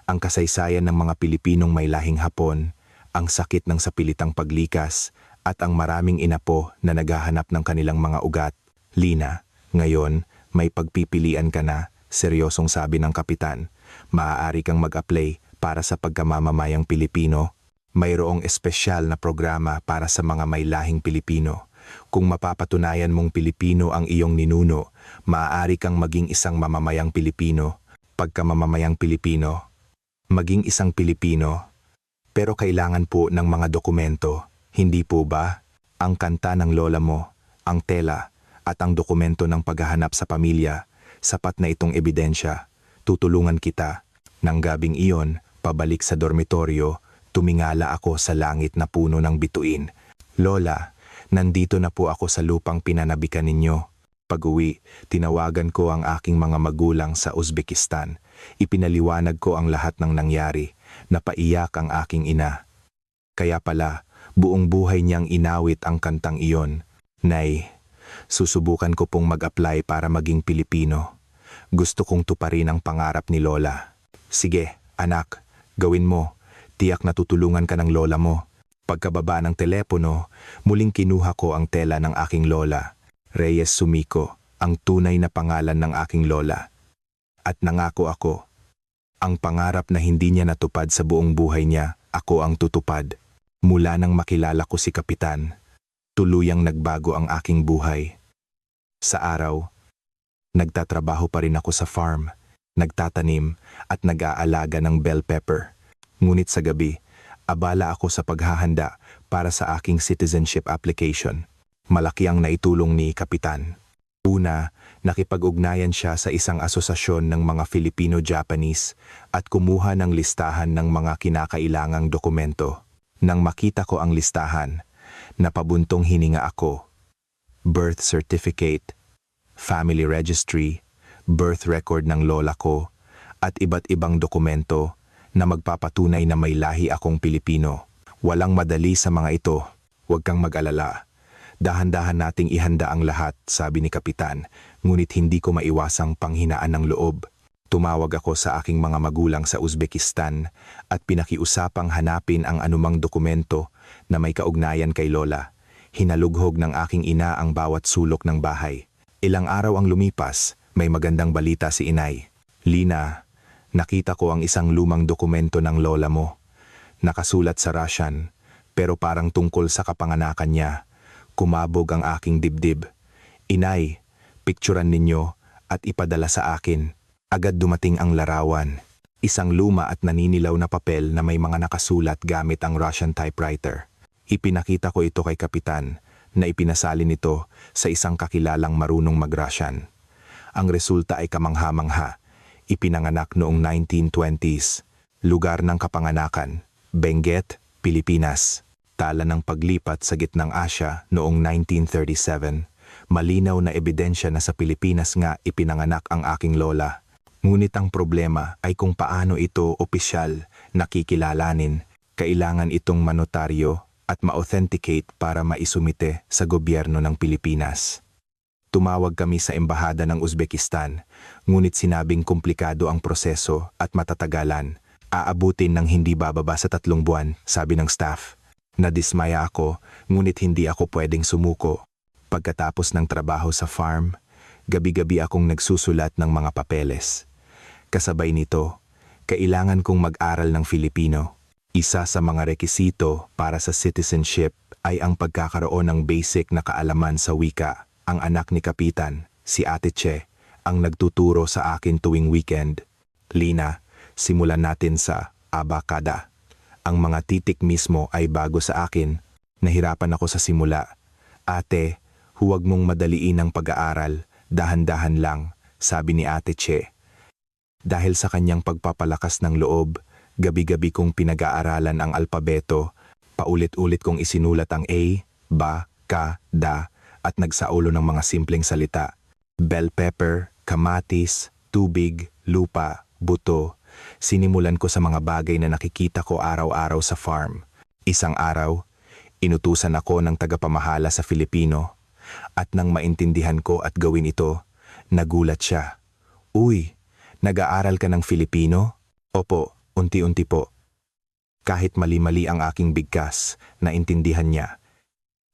Ang kasaysayan ng mga Pilipinong may lahing Hapon, ang sakit ng sapilitang paglikas, at ang maraming inapo na naghahanap ng kanilang mga ugat. Lina, ngayon, may pagpipilian ka na, seryosong sabi ng kapitan. Maaari kang mag-apply para sa pagkamamamayang Pilipino. Mayroong espesyal na programa para sa mga may lahing Pilipino. Kung mapapatunayan mong Pilipino ang iyong ninuno, maaari kang maging isang mamamayang Pilipino. Pagka mamamayang Pilipino, maging isang Pilipino. Pero kailangan po ng mga dokumento, hindi po ba? Ang kanta ng lola mo, ang tela, at ang dokumento ng paghahanap sa pamilya, sapat na itong ebidensya. Tutulungan kita. Nang gabing iyon, pabalik sa dormitoryo, tumingala ako sa langit na puno ng bituin. Lola, nandito na po ako sa lupang pinanabikan ninyo. Pag-uwi, tinawagan ko ang aking mga magulang sa Uzbekistan. Ipinaliwanag ko ang lahat ng nangyari. Napaiyak ang aking ina. Kaya pala, buong buhay niyang inawit ang kantang iyon. Nay, susubukan ko pong mag-apply para maging Pilipino. Gusto kong tuparin ang pangarap ni Lola. Sige, anak, gawin mo. Tiyak na tutulungan ka ng lola mo. Pagkababa ng telepono, muling kinuha ko ang tela ng aking lola. Reyes Sumiko, ang tunay na pangalan ng aking lola. At nangako ako. Ang pangarap na hindi niya natupad sa buong buhay niya, ako ang tutupad. Mula nang makilala ko si Kapitan, tuluyang nagbago ang aking buhay. Sa araw, nagtatrabaho pa rin ako sa farm, nagtatanim at nag-aalaga ng bell pepper. Ngunit sa gabi, abala ako sa paghahanda para sa aking citizenship application. Malaki ang naitulong ni Kapitan. Una, nakipag-ugnayan siya sa isang asosasyon ng mga Filipino-Japanese at kumuha ng listahan ng mga kinakailangang dokumento. Nang makita ko ang listahan, napabuntong hininga ako. Birth certificate, family registry, birth record ng lola ko, at iba't ibang dokumento na magpapatunay na may lahi akong Pilipino. Walang madali sa mga ito. Huwag kang mag-alala. Dahan-dahan nating ihanda ang lahat, sabi ni Kapitan, ngunit hindi ko maiwasang panghinaan ng loob. Tumawag ako sa aking mga magulang sa Uzbekistan at pinakiusapang hanapin ang anumang dokumento na may kaugnayan kay Lola. Hinalughog ng aking ina ang bawat sulok ng bahay. Ilang araw ang lumipas, may magandang balita si Inay. Lina, nakita ko ang isang lumang dokumento ng lola mo. Nakasulat sa Russian, pero parang tungkol sa kapanganakan niya. Kumabog ang aking dibdib. Inay, picturean ninyo at ipadala sa akin. Agad dumating ang larawan. Isang luma at naninilaw na papel na may mga nakasulat gamit ang Russian typewriter. Ipinakita ko ito kay Kapitan na ipinasalin ito sa isang kakilalang marunong mag-Russian. Ang resulta ay kamangha-mangha. Ipinanganak noong 1920s. Lugar ng kapanganakan, Benguet, Pilipinas. Tala ng paglipat sa gitnang Asya noong 1937. Malinaw na ebidensya na sa Pilipinas nga ipinanganak ang aking lola. Ngunit ang problema ay kung paano ito opisyal nakikilalanin. Kailangan itong manotaryo at ma-authenticate para maisumite sa gobyerno ng Pilipinas. Tumawag kami sa embahada ng Uzbekistan, ngunit sinabing komplikado ang proseso at matatagalan. Aabutin ng hindi bababa sa 3 buwan, sabi ng staff. Nadismaya ako, ngunit hindi ako pwedeng sumuko. Pagkatapos ng trabaho sa farm, gabi-gabi akong nagsusulat ng mga papeles. Kasabay nito, kailangan kong mag-aral ng Filipino. Isa sa mga rekisito para sa citizenship ay ang pagkakaroon ng basic na kaalaman sa wika. Ang anak ni Kapitan, si Ate Che, ang nagtuturo sa akin tuwing weekend. Lina, simulan natin sa abakada. Ang mga titik mismo ay bago sa akin. Nahirapan ako sa simula. Ate, huwag mong madaliin ang pag-aaral, dahan-dahan lang, sabi ni Ate Che. Dahil sa kanyang pagpapalakas ng loob, gabi-gabi kong pinag-aaralan ang alpabeto, paulit-ulit kong isinulat ang A, ba, ka, da, at nagsaulo ng mga simpleng salita. Bell pepper, kamatis, tubig, lupa, buto. Sinimulan ko sa mga bagay na nakikita ko araw-araw sa farm. Isang araw, Inutusan ako ng tagapamahala sa Filipino. At nang maintindihan ko at gawin ito, nagulat siya. Uy, nag-aaral ka ng Filipino? Opo, unti-unti po. Kahit mali-mali ang aking bigkas, naintindihan niya.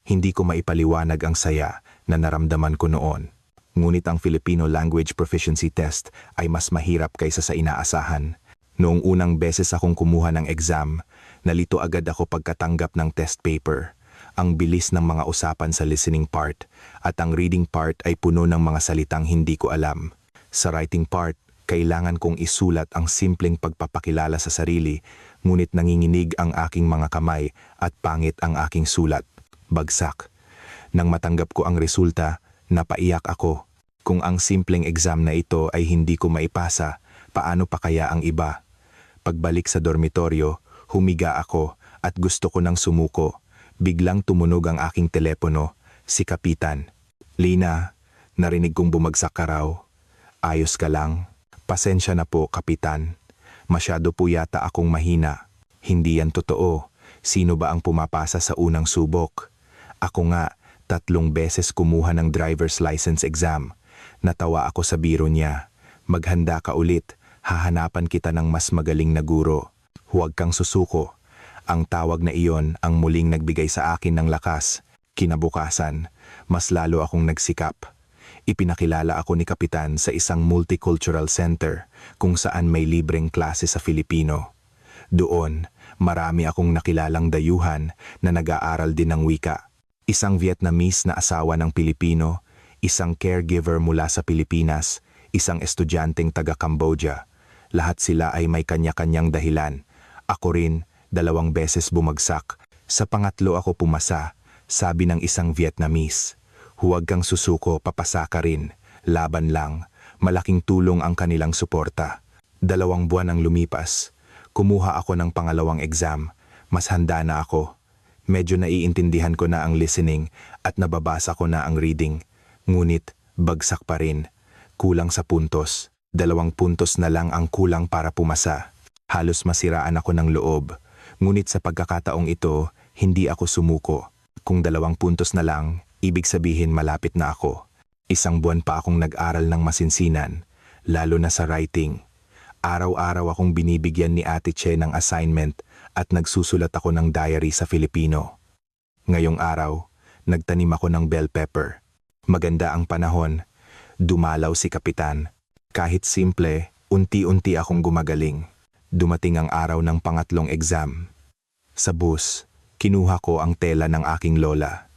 Hindi ko maipaliwanag ang saya na naramdaman ko noon. Ngunit ang Filipino Language Proficiency Test ay mas mahirap kaysa sa inaasahan. Noong unang beses akong kumuha ng exam, nalito agad ako pagkatanggap ng test paper. Ang bilis ng mga usapan sa listening part at ang reading part ay puno ng mga salitang hindi ko alam. Sa writing part, kailangan kong isulat ang simpleng pagpapakilala sa sarili, ngunit nanginginig ang aking mga kamay at pangit ang aking sulat. Bagsak. Nang matanggap ko ang resulta, napaiyak ako. Kung ang simpleng exam na ito ay hindi ko maipasa, paano pa kaya ang iba? Pagbalik sa dormitoryo, humiga ako at gusto ko nang sumuko. Biglang tumunog ang aking telepono, si Kapitan. Lina, narinig kong bumagsak ka raw. Ayos ka lang? Pasensya na po, Kapitan. Masyado po yata akong mahina. Hindi yan totoo. Sino ba ang pumapasa sa unang subok? Ako nga, 3 beses kumuha ng driver's license exam. Natawa ako sa biro niya. Maghanda ka ulit, hahanapan kita ng mas magaling na guro. Huwag kang susuko. Ang tawag na iyon ang muling nagbigay sa akin ng lakas. Kinabukasan, mas lalo akong nagsikap. Ipinakilala ako ni Kapitan sa isang multicultural center kung saan may libreng klase sa Filipino. Doon, marami akong nakilalang dayuhan na nag-aaral din ng wika. Isang Vietnamese na asawa ng Pilipino, isang caregiver mula sa Pilipinas, isang estudyanteng taga-Cambodia. Lahat sila ay may kanya-kanyang dahilan. Ako rin, 2 beses bumagsak. Sa pangatlo ako pumasa, sabi ng isang Vietnamese. Huwag kang susuko, papasa ka rin. Laban lang. Malaking tulong ang kanilang suporta. 2 buwan ang lumipas. Kumuha ako ng pangalawang exam. Mas handa na ako. Medyo naiintindihan ko na ang listening at nababasa ko na ang reading. Ngunit, bagsak pa rin. Kulang sa puntos. 2 puntos na lang ang kulang para pumasa. Halos masiraan ako ng loob. Ngunit sa pagkakataong ito, hindi ako sumuko. Kung 2 puntos na lang, ibig sabihin malapit na ako. 1 buwan pa akong nag-aral ng masinsinan, lalo na sa writing. Araw-araw akong binibigyan ni Ate Che ng assignment at nagsusulat ako ng diary sa Filipino. Ngayong araw, nagtanim ako ng bell pepper. Maganda ang panahon. Dumalaw si Kapitan. Kahit simple, unti-unti akong gumagaling. Dumating ang araw ng pangatlong exam. Sa bus, kinuha ko ang tela ng aking lola.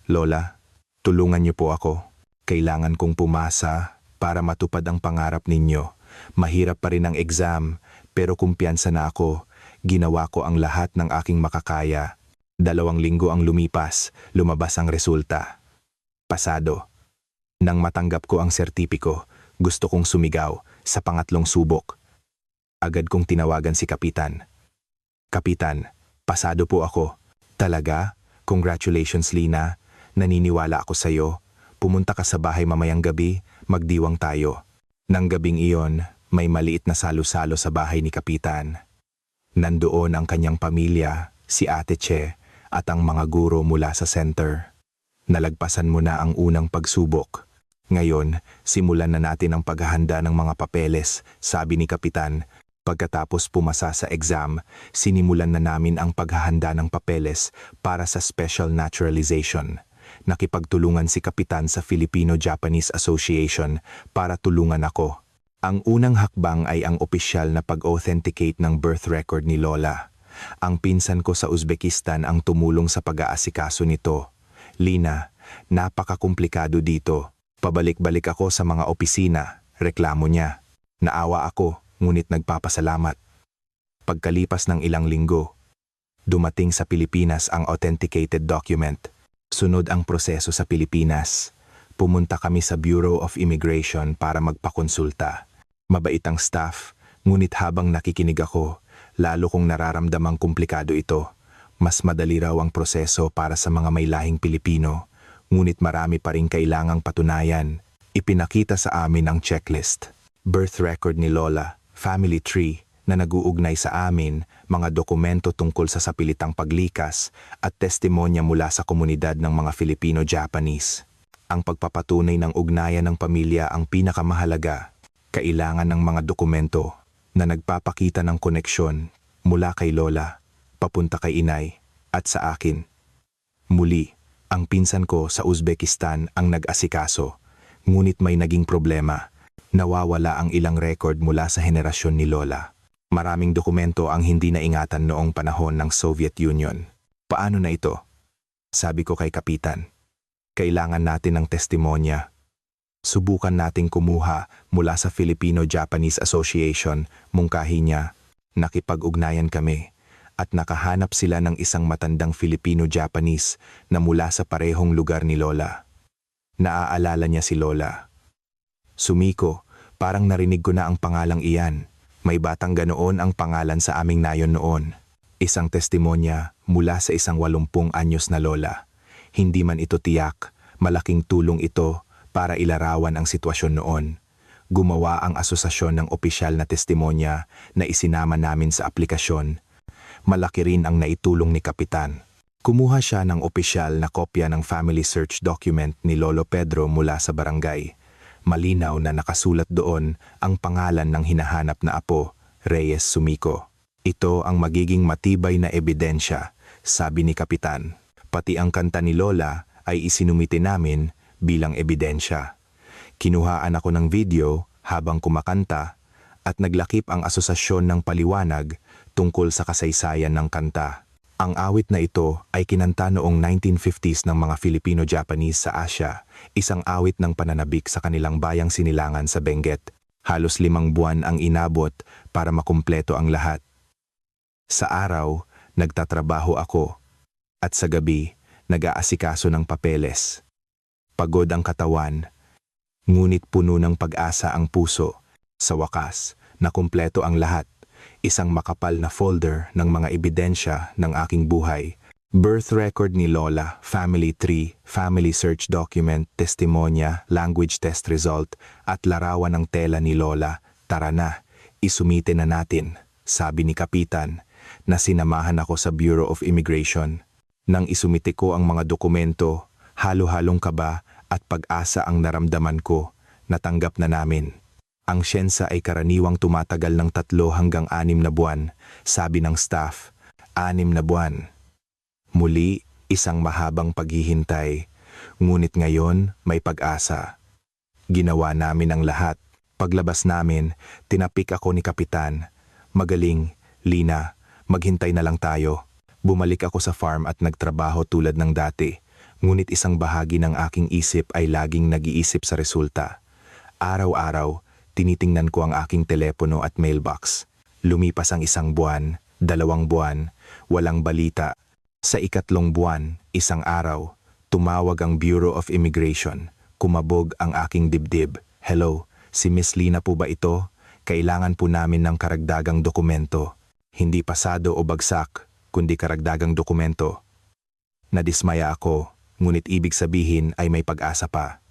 Lola, tulungan niyo po ako. Kailangan kong pumasa para matupad ang pangarap ninyo. Mahirap pa rin ang exam, pero kumpiyansa na ako. Ginawa ko ang lahat ng aking makakaya. 2 linggo ang lumipas, lumabas ang resulta. Pasado. Nang matanggap ko ang sertipiko, gusto kong sumigaw sa pangatlong subok. Agad kong tinawagan si Kapitan. Kapitan, pasado po ako. Talaga? Congratulations, Lina. Naniniwala ako sa'yo. Pumunta ka sa bahay mamayang gabi, magdiwang tayo. Nang gabing iyon, may maliit na salo-salo sa bahay ni Kapitan. Nandoon ang kanyang pamilya, si Ate Che, at ang mga guro mula sa center. Nalagpasan mo na ang unang pagsubok. Ngayon, simulan na natin ang paghahanda ng mga papeles, sabi ni Kapitan. Pagkatapos pumasa sa exam, sinimulan na namin ang paghahanda ng papeles para sa special naturalization. Nakipagtulungan si Kapitan sa Filipino-Japanese Association para tulungan ako. Ang unang hakbang ay ang opisyal na pag-authenticate ng birth record ni Lola. Ang pinsan ko sa Uzbekistan ang tumulong sa pag-aasikaso nito. Lina, napakakomplikado dito. Pabalik-balik ako sa mga opisina, reklamo niya. Naawa ako, ngunit nagpapasalamat. Pagkalipas ng ilang linggo, dumating sa Pilipinas ang authenticated document. Sunod ang proseso sa Pilipinas. Pumunta kami sa Bureau of Immigration para magpakonsulta. Mabait ang staff, ngunit habang nakikinig ako, lalo kong nararamdamang komplikado ito. Mas madali raw ang proseso para sa mga may lahing Pilipino, ngunit marami pa rin kailangang patunayan. Ipinakita sa amin ang checklist. Birth record ni Lola, family tree, na naguugnay sa amin, mga dokumento tungkol sa sapilitang paglikas at testimonya mula sa komunidad ng mga Filipino-Japanese. Ang pagpapatunay ng ugnayan ng pamilya ang pinakamahalaga. Kailangan ng mga dokumento na nagpapakita ng koneksyon mula kay Lola, papunta kay Inay, at sa akin. Muli, ang pinsan ko sa Uzbekistan ang nag-asikaso, ngunit may naging problema. Nawawala ang ilang record mula sa henerasyon ni Lola. Maraming dokumento ang hindi naingatan noong panahon ng Soviet Union. Paano na ito? Sabi ko kay Kapitan. Kailangan natin ng testimonya. Subukan nating kumuha mula sa Filipino-Japanese Association, mungkahi niya. Nakipag-ugnayan kami at nakahanap sila ng isang matandang Filipino-Japanese na mula sa parehong lugar ni Lola. Naaalala niya si Lola. Sumiko, parang narinig ko na ang pangalang iyan. May batang ganoon ang pangalan sa aming nayon noon. Isang testimonya mula sa isang 80 anyos na lola. Hindi man ito tiyak, malaking tulong ito para ilarawan ang sitwasyon noon. Gumawa ang asosasyon ng opisyal na testimonya na isinama namin sa aplikasyon. Malaki rin ang naitulong ni Kapitan. Kumuha siya ng opisyal na kopya ng family search document ni Lolo Pedro mula sa barangay. Malinaw na nakasulat doon ang pangalan ng hinahanap na apo, Reyes Sumiko. Ito ang magiging matibay na ebidensya, sabi ni Kapitan. Pati ang kanta ni Lola ay isinumite namin bilang ebidensya. Kinuhaan ako ng video habang kumakanta at naglakip ang asosasyon ng paliwanag tungkol sa kasaysayan ng kanta. Ang awit na ito ay kinanta noong 1950s ng mga Filipino-Japanese sa Asia, isang awit ng pananabik sa kanilang bayang Sinilangan sa Benguet. Halos 5 buwan ang inabot para makumpleto ang lahat. Sa araw, nagtatrabaho ako at sa gabi, nag-aasikaso ng papeles. Pagod ang katawan, ngunit puno ng pag-asa ang puso. Sa wakas, nakumpleto ang lahat. Isang makapal na folder ng mga ebidensya ng aking buhay. Birth record ni Lola, family tree, family search document, testimonya, language test result, at larawan ng tela ni Lola. Tara na, isumite na natin, sabi ni Kapitan, na sinamahan ako sa Bureau of Immigration. Nang isumite ko ang mga dokumento, halo-halong kaba at pag-asa ang naramdaman ko, natanggap na namin. Ang siyensa ay karaniwang tumatagal ng 3 hanggang 6 na buwan, sabi ng staff. 6 na buwan. Muli, isang mahabang paghihintay, ngunit ngayon may pag-asa. Ginawa namin ang lahat. Paglabas namin, tinapik ako ni Kapitan. Magaling, Lina, maghintay na lang tayo. Bumalik ako sa farm at nagtrabaho tulad ng dati, ngunit isang bahagi ng aking isip ay laging nag-iisip sa resulta. Araw-araw, tinitingnan ko ang aking telepono at mailbox. Lumipas ang 1 buwan, 2 buwan, walang balita. Sa 3 buwan, 1 araw, tumawag ang Bureau of Immigration. Kumabog ang aking dibdib. Hello, si Miss Lina po ba ito? Kailangan po namin ng karagdagang dokumento. Hindi pasado o bagsak, kundi karagdagang dokumento. Nadismaya ako, ngunit ibig sabihin ay may pag-asa pa.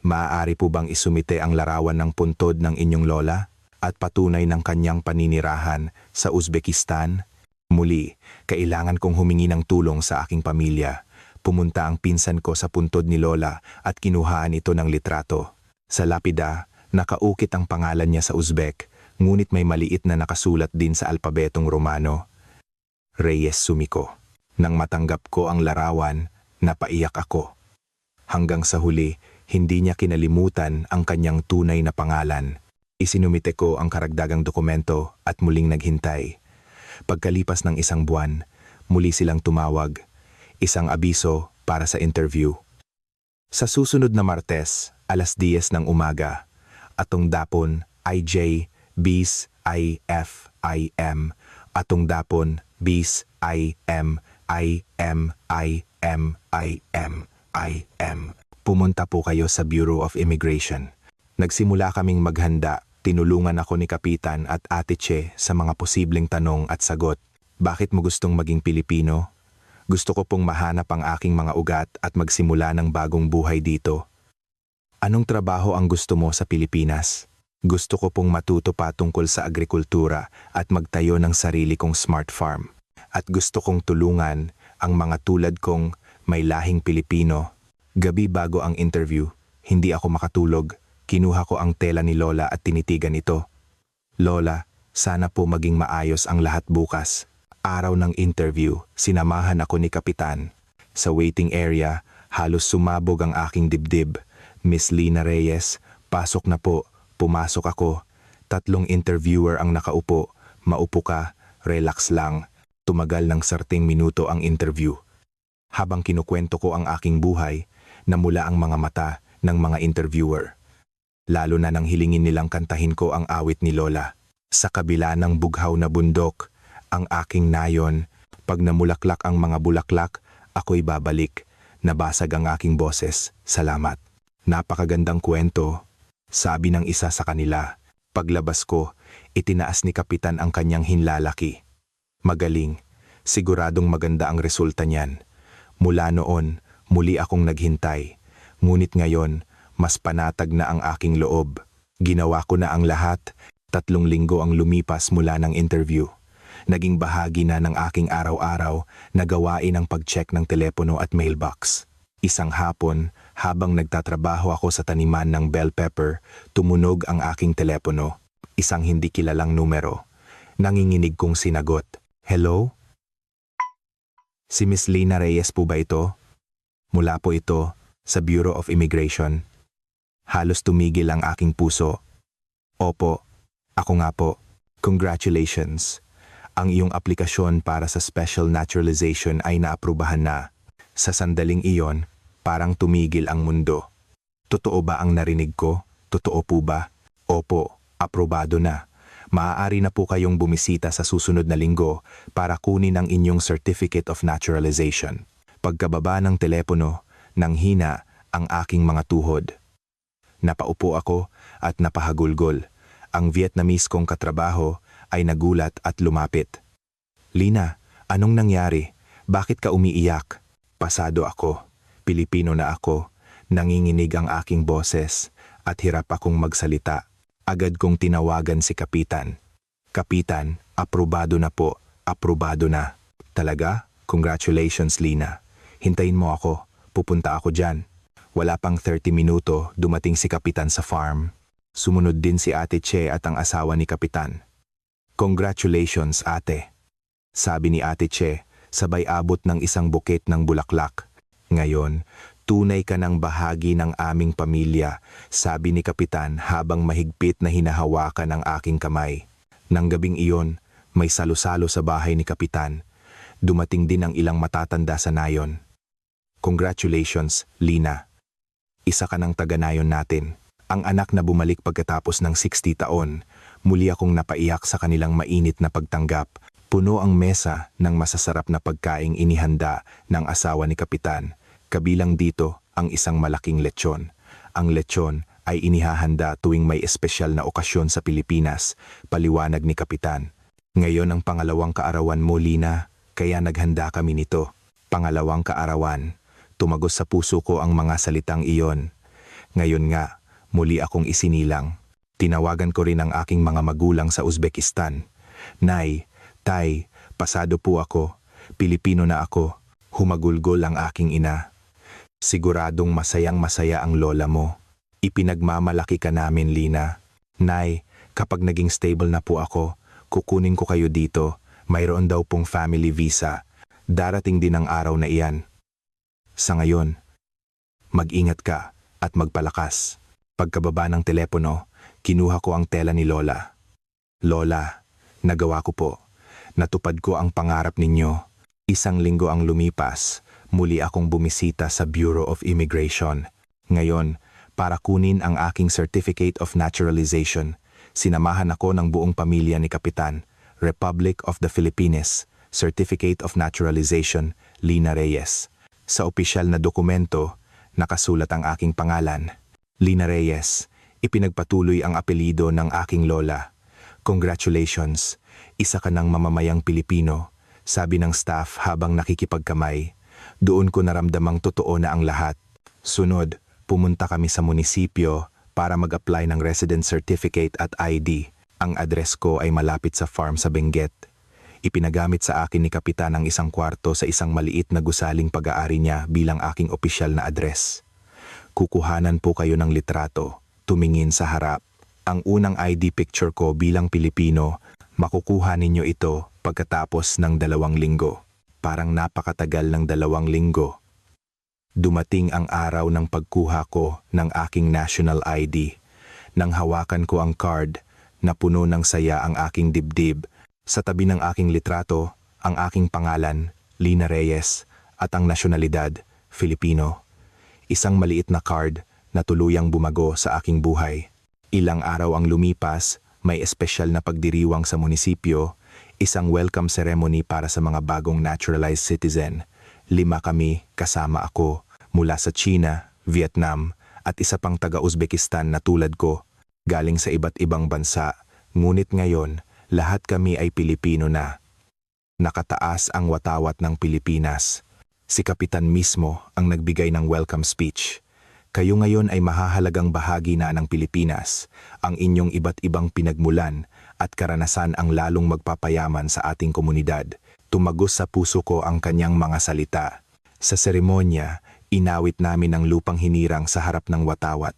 Maaari po bang isumite ang larawan ng puntod ng inyong lola at patunay ng kanyang paninirahan sa Uzbekistan? Muli, kailangan kong humingi ng tulong sa aking pamilya. Pumunta ang pinsan ko sa puntod ni Lola at kinuhaan ito ng litrato. Sa lapida, nakaukit ang pangalan niya sa Uzbek, ngunit may maliit na nakasulat din sa alpabetong Romano. Reyes Sumiko. Nang matanggap ko ang larawan, napaiyak ako. Hanggang sa huli, hindi niya kinalimutan ang kanyang tunay na pangalan. Isinumite ko ang karagdagang dokumento at muling naghintay. Pagkalipas ng 1 buwan, muli silang tumawag. Isang abiso para sa interview. Sa susunod na Martes, 10:00 ng umaga, atong dapon IJ, bis, IFIM, atong dapon bis, IM. Pumunta po kayo sa Bureau of Immigration. Nagsimula kaming maghanda, tinulungan ako ni Kapitan at Ate Che sa mga posibleng tanong at sagot. Bakit mo gustong maging Pilipino? Gusto ko pong mahanap ang aking mga ugat at magsimula ng bagong buhay dito. Anong trabaho ang gusto mo sa Pilipinas? Gusto ko pong matuto pa tungkol sa agrikultura at magtayo ng sarili kong smart farm. At gusto kong tulungan ang mga tulad kong may lahing Pilipino. Gabi bago ang interview, hindi ako makatulog. Kinuha ko ang tela ni Lola at tinitigan ito. Lola, sana po maging maayos ang lahat bukas. Araw ng interview, sinamahan ako ni Kapitan. Sa waiting area, halos sumabog ang aking dibdib. Miss Lina Reyes, pasok na po. Pumasok ako. 3 interviewer ang nakaupo. Maupo ka, relax lang. Tumagal ng 10 minuto ang interview. Habang kinukwento ko ang aking buhay, namula ang mga mata ng mga interviewer. Lalo na nang hilingin nilang kantahin ko ang awit ni Lola. Sa kabila ng bughaw na bundok, ang aking nayon, pag namulaklak ang mga bulaklak, ako'y babalik. Nabasag ang aking boses. Salamat. Napakagandang kwento. Sabi ng isa sa kanila. Paglabas ko, itinaas ni Kapitan ang kanyang hinlalaki. Magaling. Siguradong maganda ang resulta niyan. Mula noon, muli akong naghintay. Ngunit ngayon, mas panatag na ang aking loob. Ginawa ko na ang lahat. 3 linggo ang lumipas mula ng interview. Naging bahagi na ng aking araw-araw na gawain ang pag-check ng telepono at mailbox. Isang hapon, habang nagtatrabaho ako sa taniman ng bell pepper, tumunog ang aking telepono. Isang hindi kilalang numero. Nanginginig kong sinagot. Hello? Si Miss Lina Reyes po ba ito? Mula po ito sa Bureau of Immigration. Halos tumigil ang aking puso. Opo, ako nga po. Congratulations. Ang iyong aplikasyon para sa special naturalization ay naaprubahan na. Sa sandaling iyon, parang tumigil ang mundo. Totoo ba ang narinig ko? Totoo po ba? Opo, aprobado na. Maaari na po kayong bumisita sa susunod na linggo para kunin ang inyong Certificate of Naturalization. Pagkababa ng telepono, nanghina ang aking mga tuhod. Napaupo ako at napahagulgol. Ang Vietnamese kong katrabaho ay nagulat at lumapit. Lina, anong nangyari? Bakit ka umiiyak? Pasado ako. Pilipino na ako. Nanginginig ang aking boses at hirap akong magsalita. Agad kong tinawagan si Kapitan. Kapitan, aprobado na po. Aprobado na. Talaga? Congratulations, Lina. Hintayin mo ako. Pupunta ako dyan. Wala pang 30 minuto, dumating si Kapitan sa farm. Sumunod din si Ate Che at ang asawa ni Kapitan. Congratulations, ate. Sabi ni Ate Che, sabay abot ng isang buket ng bulaklak. Ngayon, tunay ka ng bahagi ng aming pamilya, sabi ni Kapitan habang mahigpit na hinahawakan ang aking kamay. Nang gabing iyon, may salo-salo sa bahay ni Kapitan. Dumating din ang ilang matatanda sa nayon. Congratulations, Lina. Isa ka ng taga-nayon natin. Ang anak na bumalik pagkatapos ng 60 taon, muli akong napaiyak sa kanilang mainit na pagtanggap. Puno ang mesa ng masasarap na pagkaing inihanda ng asawa ni Kapitan. Kabilang dito ang isang malaking lechon. Ang lechon ay inihahanda tuwing may espesyal na okasyon sa Pilipinas, paliwanag ni Kapitan. Ngayon ang pangalawang kaarawan mo, Lina, kaya naghanda kami nito. Pangalawang kaarawan. Tumagos sa puso ko ang mga salitang iyon. Ngayon nga, muli akong isinilang. Tinawagan ko rin ang aking mga magulang sa Uzbekistan. Nay, Tay, pasado po ako. Pilipino na ako. Humagulgol ang aking ina. Siguradong masayang-masaya ang lola mo. Ipinagmamalaki ka namin, Lina. Nay, kapag naging stable na po ako, kukunin ko kayo dito. Mayroon daw pong family visa. Darating din ang araw na iyan. Sa ngayon, mag-ingat ka at magpalakas. Pagkababa ng telepono, kinuha ko ang tela ni Lola. Lola, nagawa ko po. Natupad ko ang pangarap ninyo. 1 linggo ang lumipas, muli akong bumisita sa Bureau of Immigration. Ngayon, para kunin ang aking Certificate of Naturalization, sinamahan ako ng buong pamilya ni Kapitan, Republic of the Philippines, Certificate of Naturalization, Lina Reyes. Sa opisyal na dokumento, nakasulat ang aking pangalan. Lina Reyes, ipinagpatuloy ang apelido ng aking lola. Congratulations, isa ka ng mamamayang Pilipino, sabi ng staff habang nakikipagkamay. Doon ko naramdamang totoo na ang lahat. Sunod, pumunta kami sa munisipyo para mag-apply ng resident certificate at ID. Ang address ko ay malapit sa farm sa Benguet. Ipinagamit sa akin ni Kapitan ang isang kwarto sa isang maliit na gusaling pag-aari niya bilang aking opisyal na address. Kukuhanan po kayo ng litrato, tumingin sa harap. Ang unang ID picture ko bilang Pilipino, makukuha ninyo ito pagkatapos ng 2 linggo. Parang napakatagal ng 2 linggo. Dumating ang araw ng pagkuha ko ng aking national ID. Nang hawakan ko ang card, napuno ng saya ang aking dibdib. Sa tabi ng aking litrato, ang aking pangalan, Lina Reyes, at ang nasyonalidad, Filipino. Isang maliit na card na tuluyang bumago sa aking buhay. Ilang araw ang lumipas, may espesyal na pagdiriwang sa munisipyo, isang welcome ceremony para sa mga bagong naturalized citizen. 5 kami, kasama ako, mula sa China, Vietnam, at isa pang taga-Uzbekistan na tulad ko, galing sa iba't ibang bansa. Ngunit ngayon, lahat kami ay Pilipino na. Nakataas ang watawat ng Pilipinas. Si Kapitan mismo ang nagbigay ng welcome speech. Kayo ngayon ay mahahalagang bahagi na ng Pilipinas. Ang inyong iba't ibang pinagmulan at karanasan ang lalong magpapayaman sa ating komunidad. Tumagos sa puso ko ang kanyang mga salita. Sa seremonya, inawit namin ang lupang hinirang sa harap ng watawat.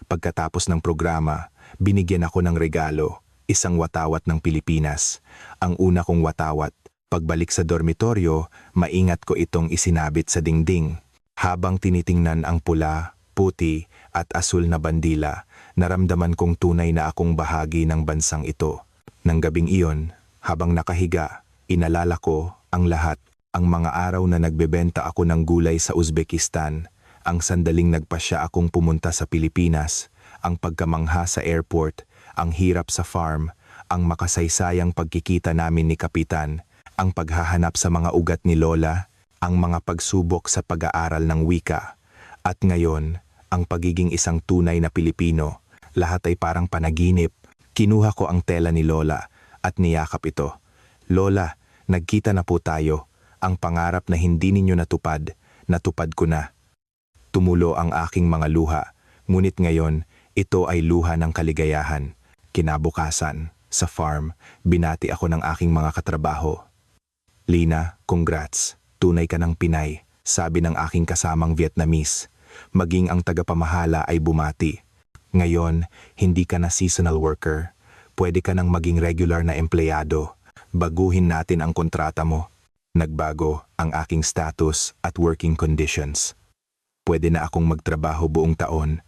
Pagkatapos ng programa, binigyan ako ng regalo, isang watawat ng Pilipinas. Ang una kong watawat, pagbalik sa dormitoryo, maingat ko itong isinabit sa dingding. Habang tinitingnan ang pula, puti at asul na bandila, naramdaman kong tunay na akong bahagi ng bansang ito. Nang gabing iyon, habang nakahiga, inalala ko ang lahat. Ang mga araw na nagbebenta ako ng gulay sa Uzbekistan, ang sandaling nagpasya akong pumunta sa Pilipinas, ang pagkamangha sa airport, ang hirap sa farm, ang makasaysayang pagkikita namin ni Kapitan, ang paghahanap sa mga ugat ni Lola, ang mga pagsubok sa pag-aaral ng wika, at ngayon, ang pagiging isang tunay na Pilipino. Lahat ay parang panaginip. Kinuha ko ang tela ni Lola at niyakap ito. Lola, nagkita na po tayo. Ang pangarap na hindi ninyo natupad, natupad ko na. Tumulo ang aking mga luha, ngunit ngayon, ito ay luha ng kaligayahan. Kinabukasan, sa farm, binati ako ng aking mga katrabaho. Lina, congrats. Tunay ka ng Pinay, sabi ng aking kasamang Vietnamese. Maging ang tagapamahala ay bumati. Ngayon, hindi ka na seasonal worker. Pwede ka nang maging regular na empleyado. Baguhin natin ang kontrata mo. Nagbago ang aking status at working conditions. Pwede na akong magtrabaho buong taon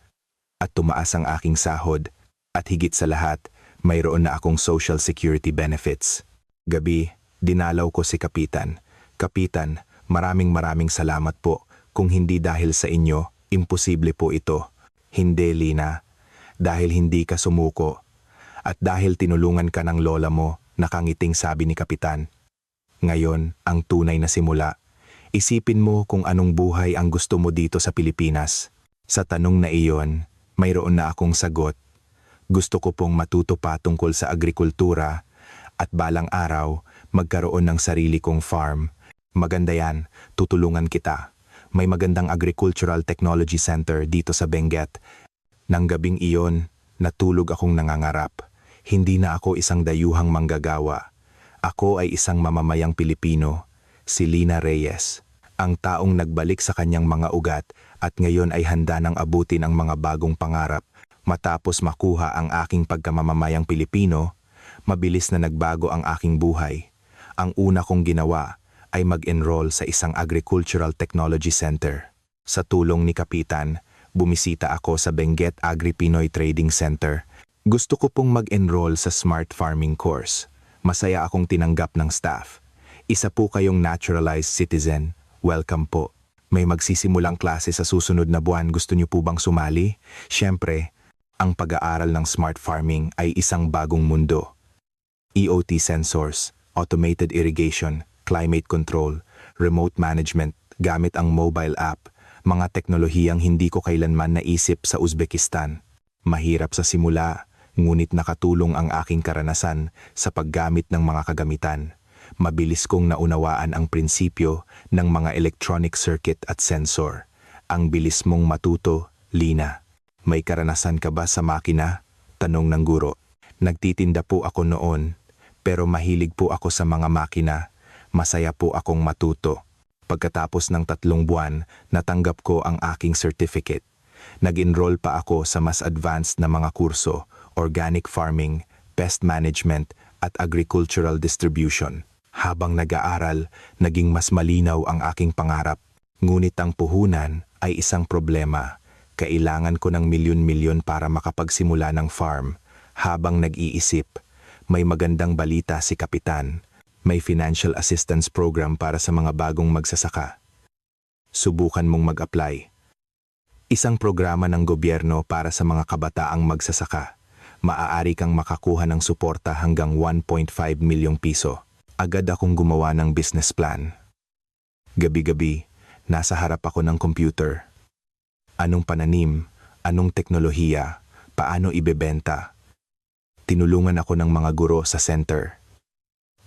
at tumaas ang aking sahod at higit sa lahat, mayroon na akong social security benefits. Gabi, dinalaw ko si Kapitan. Kapitan, maraming salamat po. Kung hindi dahil sa inyo, imposible po ito. Hindi, Lina. Dahil hindi ka sumuko. At dahil tinulungan ka ng lola mo, nakangiting sabi ni Kapitan. Ngayon, ang tunay na simula. Isipin mo kung anong buhay ang gusto mo dito sa Pilipinas. Sa tanong na iyon, mayroon na akong sagot. Gusto ko pong matuto pa tungkol sa agrikultura at balang araw, magkaroon ng sarili kong farm. Maganda yan, tutulungan kita. May magandang agricultural technology center dito sa Benguet. Nang gabing iyon, natulog akong nangangarap. Hindi na ako isang dayuhang manggagawa. Ako ay isang mamamayang Pilipino, si Lina Reyes, ang taong nagbalik sa kanyang mga ugat at ngayon ay handa nang abutin ang mga bagong pangarap. Matapos makuha ang aking pagkamamamayang Pilipino, mabilis na nagbago ang aking buhay. Ang una kong ginawa ay mag-enroll sa isang agricultural technology center. Sa tulong ni Kapitan, bumisita ako sa Benguet Agri-Pinoy Trading Center. Gusto ko pong mag-enroll sa smart farming course. Masaya akong tinanggap ng staff. Isa po kayong naturalized citizen. Welcome po. May magsisimulang klase sa susunod na buwan. Gusto niyo po bang sumali? Siyempre, ang pag-aaral ng smart farming ay isang bagong mundo. EOT sensors, automated irrigation, climate control, remote management, gamit ang mobile app, mga teknolohiyang hindi ko kailanman naisip sa Uzbekistan. Mahirap sa simula, ngunit nakatulong ang aking karanasan sa paggamit ng mga kagamitan. Mabilis kong naunawaan ang prinsipyo ng mga electronic circuit at sensor. Ang bilis mong matuto, Lina. May karanasan ka ba sa makina? Tanong ng guro. Nagtitinda po ako noon, pero mahilig po ako sa mga makina. Masaya po akong matuto. Pagkatapos ng 3 buwan, natanggap ko ang aking certificate. Nag-enroll pa ako sa mas advanced na mga kurso, organic farming, pest management, at agricultural distribution. Habang nag-aaral, naging mas malinaw ang aking pangarap. Ngunit ang puhunan ay isang problema. Kailangan ko ng milyon-milyon para makapagsimula ng farm. Habang nag-iisip, may magandang balita si Kapitan. May financial assistance program para sa mga bagong magsasaka. Subukan mong mag-apply. Isang programa ng gobyerno para sa mga kabataang magsasaka. Maaari kang makakuha ng suporta hanggang 1.5 milyong piso. Agad akong gumawa ng business plan. Gabi-gabi, nasa harap ako ng computer. Anong pananim? Anong teknolohiya? Paano ibebenta? Tinulungan ako ng mga guro sa center.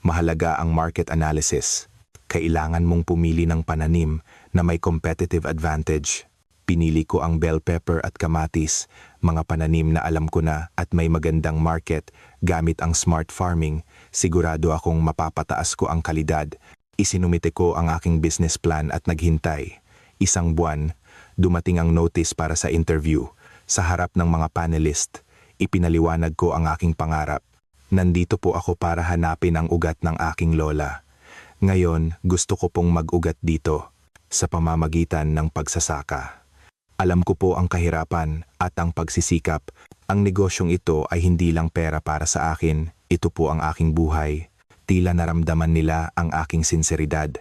Mahalaga ang market analysis. Kailangan mong pumili ng pananim na may competitive advantage. Pinili ko ang bell pepper at kamatis, mga pananim na alam ko na at may magandang market. Gamit ang smart farming, sigurado akong mapapataas ko ang kalidad. Isinumite ko ang aking business plan at naghintay. 1 buwan, dumating ang notice para sa interview. Sa harap ng mga panelist, ipinaliwanag ko ang aking pangarap. Nandito po ako para hanapin ang ugat ng aking lola. Ngayon, gusto ko pong mag-ugat dito, sa pamamagitan ng pagsasaka. Alam ko po ang kahirapan at ang pagsisikap. Ang negosyong ito ay hindi lang pera para sa akin, ito po ang aking buhay. Tila naramdaman nila ang aking sinseridad.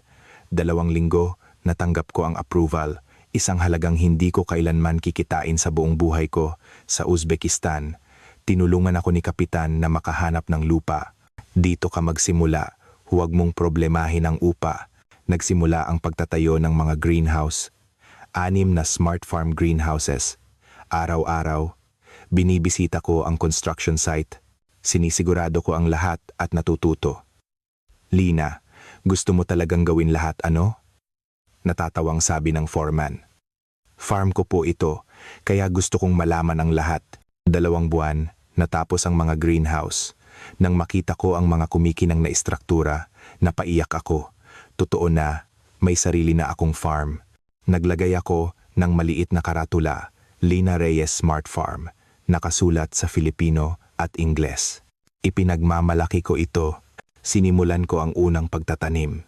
2 linggo, natanggap ko ang approval. Isang halagang hindi ko kailanman kikitain sa buong buhay ko. Sa Uzbekistan, tinulungan ako ni Kapitan na makahanap ng lupa. Dito ka magsimula, huwag mong problemahin ang upa. Nagsimula ang pagtatayo ng mga greenhouse. 6 na smart farm greenhouses. Araw-araw, binibisita ko ang construction site. Sinisigurado ko ang lahat at natututo. Lina, gusto mo talagang gawin lahat ano? Natatawang sabi ng foreman. Farm ko po ito, kaya gusto kong malaman ang lahat. 2 buwan, natapos ang mga greenhouse. Nang makita ko ang mga kumikinang na istruktura, napaiyak ako. Totoo na, may sarili na akong farm. Naglagay ako ng maliit na karatula, Lina Reyes Smart Farm, nakasulat sa Filipino at Ingles. Ipinagmamalaki ko ito, sinimulan ko ang unang pagtatanim.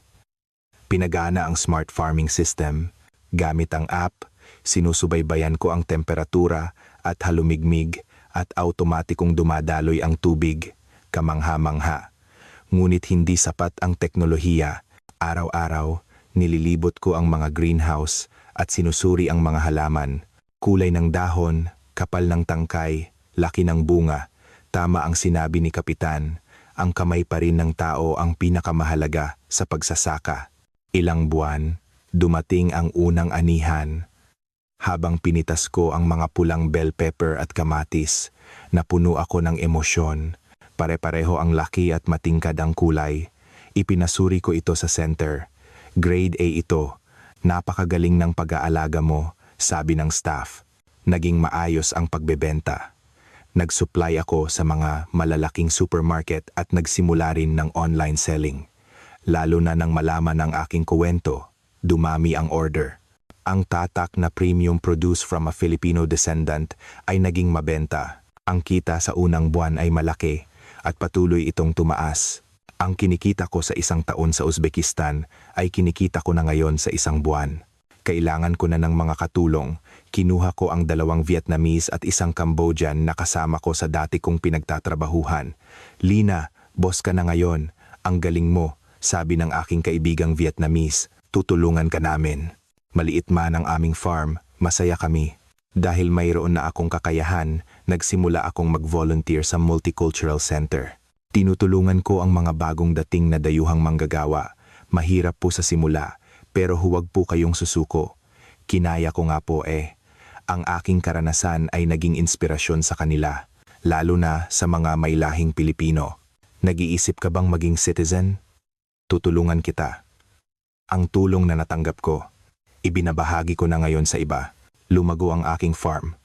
Pinagana ang smart farming system, gamit ang app, sinusubaybayan ko ang temperatura at halumigmig at automatikong dumadaloy ang tubig, kamangha-mangha. Ngunit hindi sapat ang teknolohiya. Araw-araw, nililibot ko ang mga greenhouse at sinusuri ang mga halaman. Kulay ng dahon, kapal ng tangkay, laki ng bunga. Tama ang sinabi ni Kapitan, ang kamay pa rin ng tao ang pinakamahalaga sa pagsasaka. Ilang buwan, dumating ang unang anihan. Habang pinitas ko ang mga pulang bell pepper at kamatis, napuno ako ng emosyon. Pare-pareho ang laki at matingkad ang kulay. Ipinasuri ko ito sa center. Grade A ito. Napakagaling ng pag-aalaga mo, sabi ng staff. Naging maayos ang pagbebenta. Nag-supply ako sa mga malalaking supermarket at nagsimula rin ng online selling. Lalo na nang malaman ang aking kuwento, dumami ang order. Ang tatak na premium produce from a Filipino descendant ay naging mabenta. Ang kita sa unang buwan ay malaki at patuloy itong tumaas. Ang kinikita ko sa 1 taon sa Uzbekistan ay kinikita ko na ngayon sa 1 buwan. Kailangan ko na ng mga katulong. Kinuha ko ang 2 Vietnamese at 1 Cambodian na kasama ko sa dati kong pinagtatrabahuhan. Lina, boss ka na ngayon. Ang galing mo, sabi ng aking kaibigang Vietnamese. Tutulungan ka namin. Maliit man ang aming farm, masaya kami. Dahil mayroon na akong kakayahan, nagsimula akong mag-volunteer sa Multicultural Center. Tinutulungan ko ang mga bagong dating na dayuhang manggagawa. Mahirap po sa simula, pero huwag po kayong susuko. Kinaya ko nga po Ang aking karanasan ay naging inspirasyon sa kanila, lalo na sa mga may lahing Pilipino. Nag-iisip ka bang maging citizen? Tutulungan kita. Ang tulong na natanggap ko, ibinabahagi ko na ngayon sa iba. Lumago ang aking farm.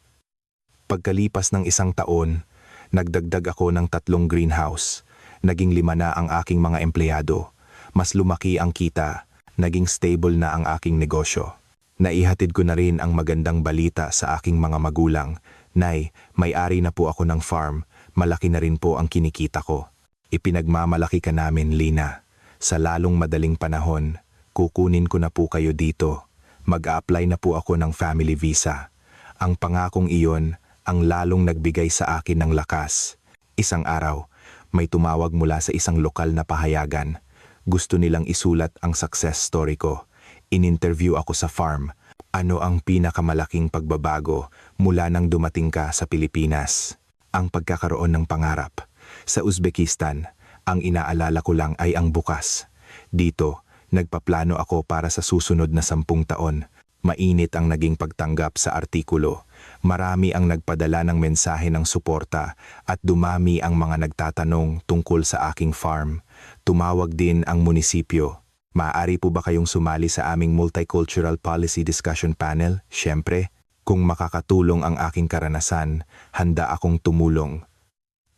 Pagkalipas ng 1 taon, nagdagdag ako ng 3 greenhouse. Naging 5 na ang aking mga empleyado. Mas lumaki ang kita, naging stable na ang aking negosyo. Naihatid ko na rin ang magandang balita sa aking mga magulang. Nay, may-ari na po ako ng farm, malaki na rin po ang kinikita ko. Ipinagmamalaki ka namin, Lina. Sa lalong madaling panahon, kukunin ko na po kayo dito. Mag-a-apply na po ako ng family visa. Ang pangakong iyon ang lalong nagbigay sa akin ng lakas. Isang araw, may tumawag mula sa isang lokal na pahayagan. Gusto nilang isulat ang success story ko. In-interview ako sa farm. Ano ang pinakamalaking pagbabago mula nang dumating ka sa Pilipinas? Ang pagkakaroon ng pangarap. Sa Uzbekistan, ang inaalala ko lang ay ang bukas. Dito, nagpaplano ako para sa susunod na 10 taon. Mainit ang naging pagtanggap sa artikulo. Marami ang nagpadala ng mensahe ng suporta at dumami ang mga nagtatanong tungkol sa aking farm. Tumawag din ang munisipyo. Maaari po ba kayong sumali sa aming Multicultural Policy Discussion Panel? Siyempre, kung makakatulong ang aking karanasan, handa akong tumulong.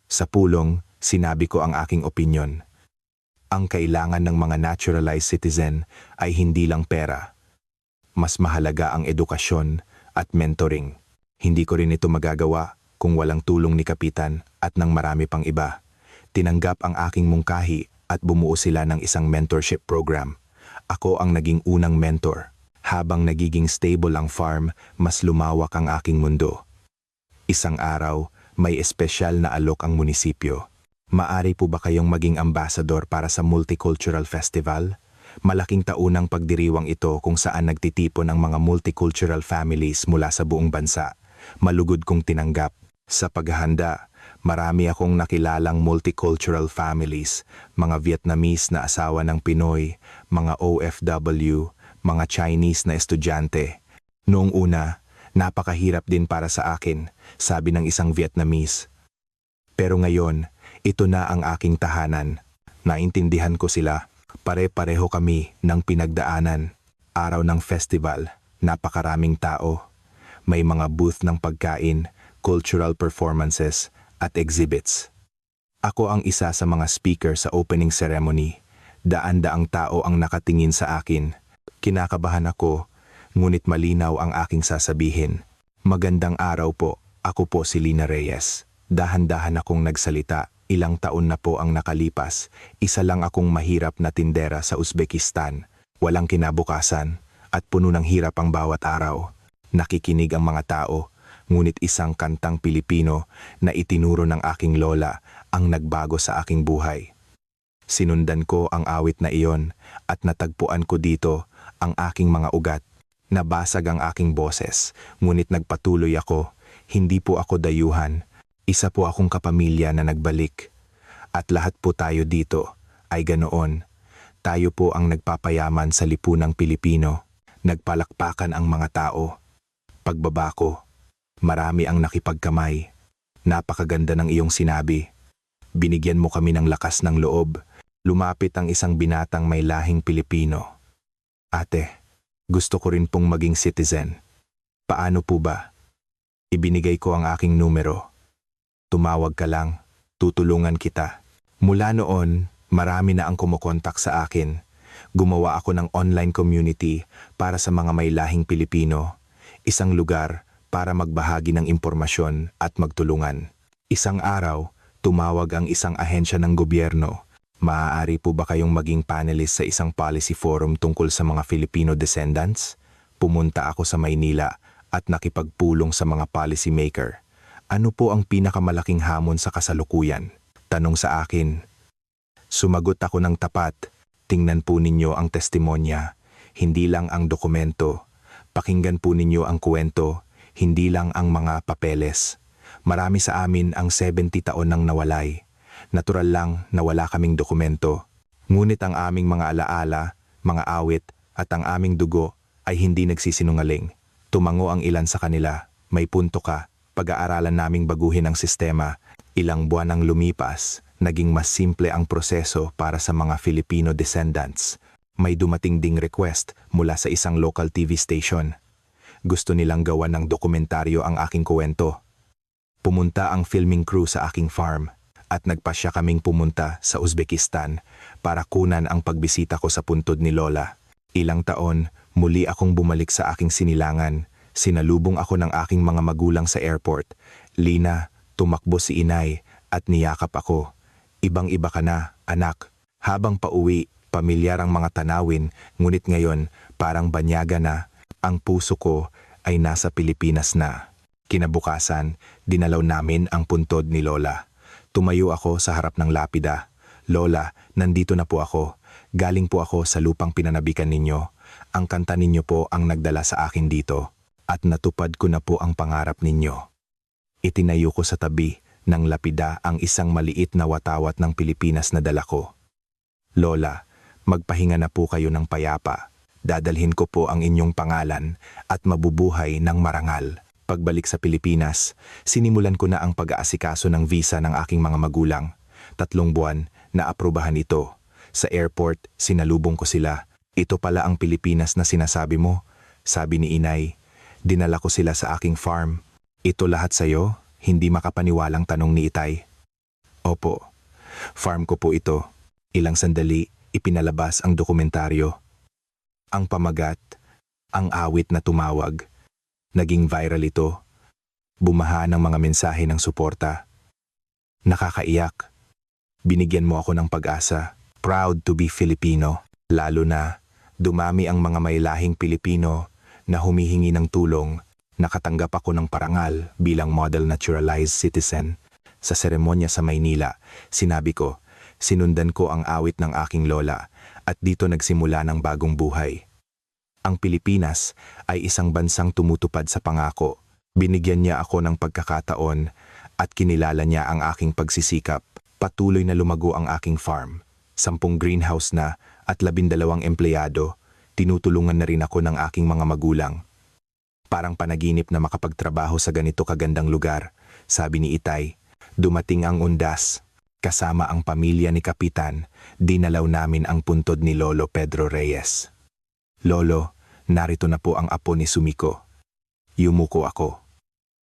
Sa pulong, sinabi ko ang aking opinyon. Ang kailangan ng mga naturalized citizen ay hindi lang pera. Mas mahalaga ang edukasyon at mentoring. Hindi ko rin ito magagawa kung walang tulong ni Kapitan at ng marami pang iba. Tinanggap ang aking mungkahi at bumuo sila ng isang mentorship program. Ako ang naging unang mentor. Habang nagiging stable ang farm, mas lumawak ang aking mundo. Isang araw, may espesyal na alok ang munisipyo. Maari po ba kayong maging ambassador para sa Multicultural Festival? Malaking taunang pagdiriwang ito kung saan nagtitipon ang mga multicultural families mula sa buong bansa. Malugod kong tinanggap. Sa paghahanda, marami akong nakilalang multicultural families, mga Vietnamese na asawa ng Pinoy, mga OFW, mga Chinese na estudyante. Noong una, napakahirap din para sa akin, sabi ng isang Vietnamese. Pero ngayon, ito na ang aking tahanan. Naintindihan ko sila. Pare-pareho kami ng pinagdaanan. Araw ng festival, napakaraming tao. May mga booth ng pagkain, cultural performances, at exhibits. Ako ang isa sa mga speaker sa opening ceremony. Daan-daang tao ang nakatingin sa akin. Kinakabahan ako, ngunit malinaw ang aking sasabihin. Magandang araw po, ako po si Lina Reyes. Dahan-dahan akong nagsalita. Ilang taon na po ang nakalipas, isa lang akong mahirap na tindera sa Uzbekistan. Walang kinabukasan at puno ng hirap ang bawat araw. Nakikinig ang mga tao, ngunit isang kantang Pilipino na itinuro ng aking lola ang nagbago sa aking buhay. Sinundan ko ang awit na iyon at natagpuan ko dito ang aking mga ugat. Nabasag ang aking boses, ngunit nagpatuloy ako. Hindi po ako dayuhan. Isa po akong kapamilya na nagbalik. At lahat po tayo dito ay ganoon. Tayo po ang nagpapayaman sa lipunang Pilipino. Nagpalakpakan ang mga tao. Pagbaba ko, marami ang nakipagkamay. Napakaganda ng iyong sinabi. Binigyan mo kami ng lakas ng loob. Lumapit ang isang binatang may lahing Pilipino. Ate, gusto ko rin pong maging citizen. Paano po ba? Ibinigay ko ang aking numero. Tumawag ka lang, tutulungan kita. Mula noon, marami na ang kumukontak sa akin. Gumawa ako ng online community para sa mga may lahing Pilipino. Isang lugar para magbahagi ng impormasyon at magtulungan. Isang araw, tumawag ang isang ahensya ng gobyerno. Maaari po ba kayong maging panelist sa isang policy forum tungkol sa mga Filipino descendants? Pumunta ako sa Maynila at nakipagpulong sa mga policy maker. Ano po ang pinakamalaking hamon sa kasalukuyan? Tanong sa akin. Sumagot ako ng tapat. Tingnan po ninyo ang testimonya, hindi lang ang dokumento. Pakinggan po ninyo ang kwento, hindi lang ang mga papeles. Marami sa amin ang 70 taon nang nawalay. Natural lang na wala kaming dokumento. Ngunit ang aming mga alaala, mga awit at ang aming dugo ay hindi nagsisinungaling. Tumango ang ilan sa kanila. May punto ka. Pag-aaralan naming baguhin ang sistema. Ilang buwan ang lumipas, naging mas simple ang proseso para sa mga Filipino descendants. May dumating ding request mula sa isang local TV station. Gusto nilang gawan ng dokumentaryo ang aking kwento. Pumunta ang filming crew sa aking farm at nagpasya kaming pumunta sa Uzbekistan para kunan ang pagbisita ko sa puntod ni Lola. Ilang taon, muli akong bumalik sa aking sinilangan. Sinalubong ako ng aking mga magulang sa airport. Lina, tumakbo si inay at niyakap ako. Ibang-iba ka na, anak. Habang pauwi, pamilyar ang mga tanawin, ngunit ngayon parang banyaga na. Ang puso ko ay nasa Pilipinas na. Kinabukasan, dinalaw namin ang puntod ni Lola. Tumayo ako sa harap ng lapida. Lola, nandito na po ako. Galing po ako sa lupang pinanabikan ninyo. Ang kanta ninyo po ang nagdala sa akin dito. At natupad ko na po ang pangarap ninyo. Itinayo ko sa tabi ng lapida ang isang maliit na watawat ng Pilipinas na dala ko. Lola, magpahinga na po kayo ng payapa. Dadalhin ko po ang inyong pangalan at mabubuhay ng marangal. Pagbalik sa Pilipinas, sinimulan ko na ang pag-aasikaso ng visa ng aking mga magulang. 3 buwan na aprubahan ito. Sa airport, sinalubong ko sila. Ito pala ang Pilipinas na sinasabi mo, sabi ni inay. Dinala ko sila sa aking farm. Ito lahat sa'yo? Hindi makapaniwalang tanong ni itay. Opo, farm ko po ito. Ilang sandali, ipinalabas ang dokumentaryo. Ang pamagat, ang awit na tumawag. Naging viral ito. Bumaha ng mga mensahe ng suporta. Nakakaiyak. Binigyan mo ako ng pag-asa. Proud to be Filipino. Lalo na, dumami ang mga may lahing Pilipino na humihingi ng tulong. Nakatanggap ako ng parangal bilang model naturalized citizen. Sa seremonya sa Maynila, sinabi ko, sinundan ko ang awit ng aking lola at dito nagsimula ng bagong buhay. Ang Pilipinas ay isang bansang tumutupad sa pangako. Binigyan niya ako ng pagkakataon at kinilala niya ang aking pagsisikap. Patuloy na lumago ang aking farm. 10 greenhouse na at 12 empleyado. Tinutulungan na rin ako ng aking mga magulang. Parang panaginip na makapagtrabaho sa ganito kagandang lugar, sabi ni itay. Dumating ang undas. Kasama ang pamilya ni Kapitan, dinalaw namin ang puntod ni Lolo Pedro Reyes. Lolo, narito na po ang apo ni Sumiko. Yumuko ako.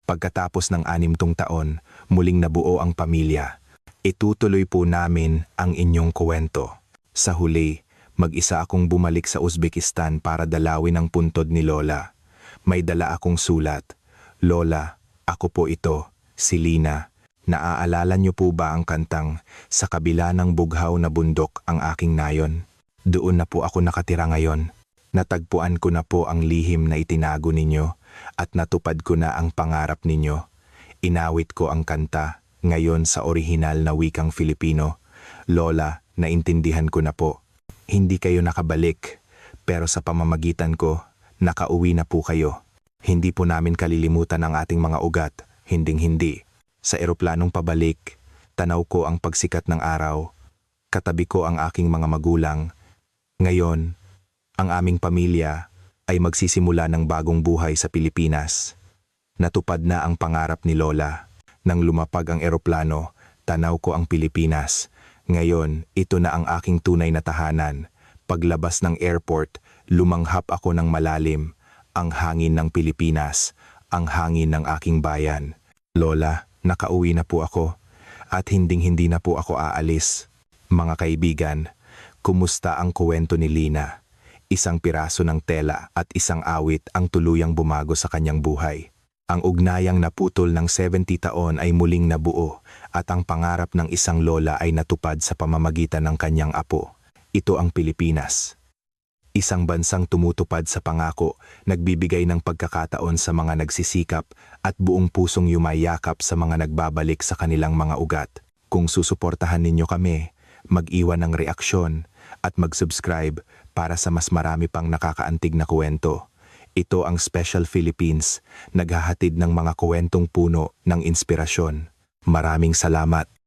Pagkatapos ng 60 taon, muling nabuo ang pamilya. Itutuloy po namin ang inyong kwento. Sa huli, mag-isa akong bumalik sa Uzbekistan para dalawin ang puntod ni Lola. May dala akong sulat. Lola, ako po ito, si Lina. Naaalala niyo po ba ang kantang "Sa kabila ng bughaw na bundok ang aking nayon"? Doon na po ako nakatira ngayon. Natagpuan ko na po ang lihim na itinago ninyo at natupad ko na ang pangarap ninyo. Inawit ko ang kanta ngayon sa orihinal na wikang Filipino. Lola, naintindihan ko na po. Hindi kayo nakabalik, pero sa pamamagitan ko, nakauwi na po kayo. Hindi po namin kalilimutan ang ating mga ugat, hinding-hindi. Sa eroplanong pabalik, tanaw ko ang pagsikat ng araw. Katabi ko ang aking mga magulang. Ngayon, ang aming pamilya ay magsisimula ng bagong buhay sa Pilipinas. Natupad na ang pangarap ni Lola. Nang lumapag ang eroplano, tanaw ko ang Pilipinas. Ngayon, ito na ang aking tunay na tahanan. Paglabas ng airport, lumanghap ako ng malalim. Ang hangin ng Pilipinas, ang hangin ng aking bayan. Lola, nakauwi na po ako at hinding-hindi na po ako aalis. Mga kaibigan, kumusta ang kwento ni Lina? Isang piraso ng tela at isang awit ang tuluyang bumago sa kanyang buhay. Ang ugnayang naputol ng 70 taon ay muling nabuo at ang pangarap ng isang lola ay natupad sa pamamagitan ng kanyang apo. Ito ang Pilipinas. Isang bansang tumutupad sa pangako, nagbibigay ng pagkakataon sa mga nagsisikap at buong pusong yumayakap sa mga nagbabalik sa kanilang mga ugat. Kung susuportahan ninyo kami, mag-iwan ng reaksyon at mag-subscribe para sa mas marami pang nakakaantig na kwento. Ito ang Special Philippines, naghahatid ng mga kwentong puno ng inspirasyon. Maraming salamat.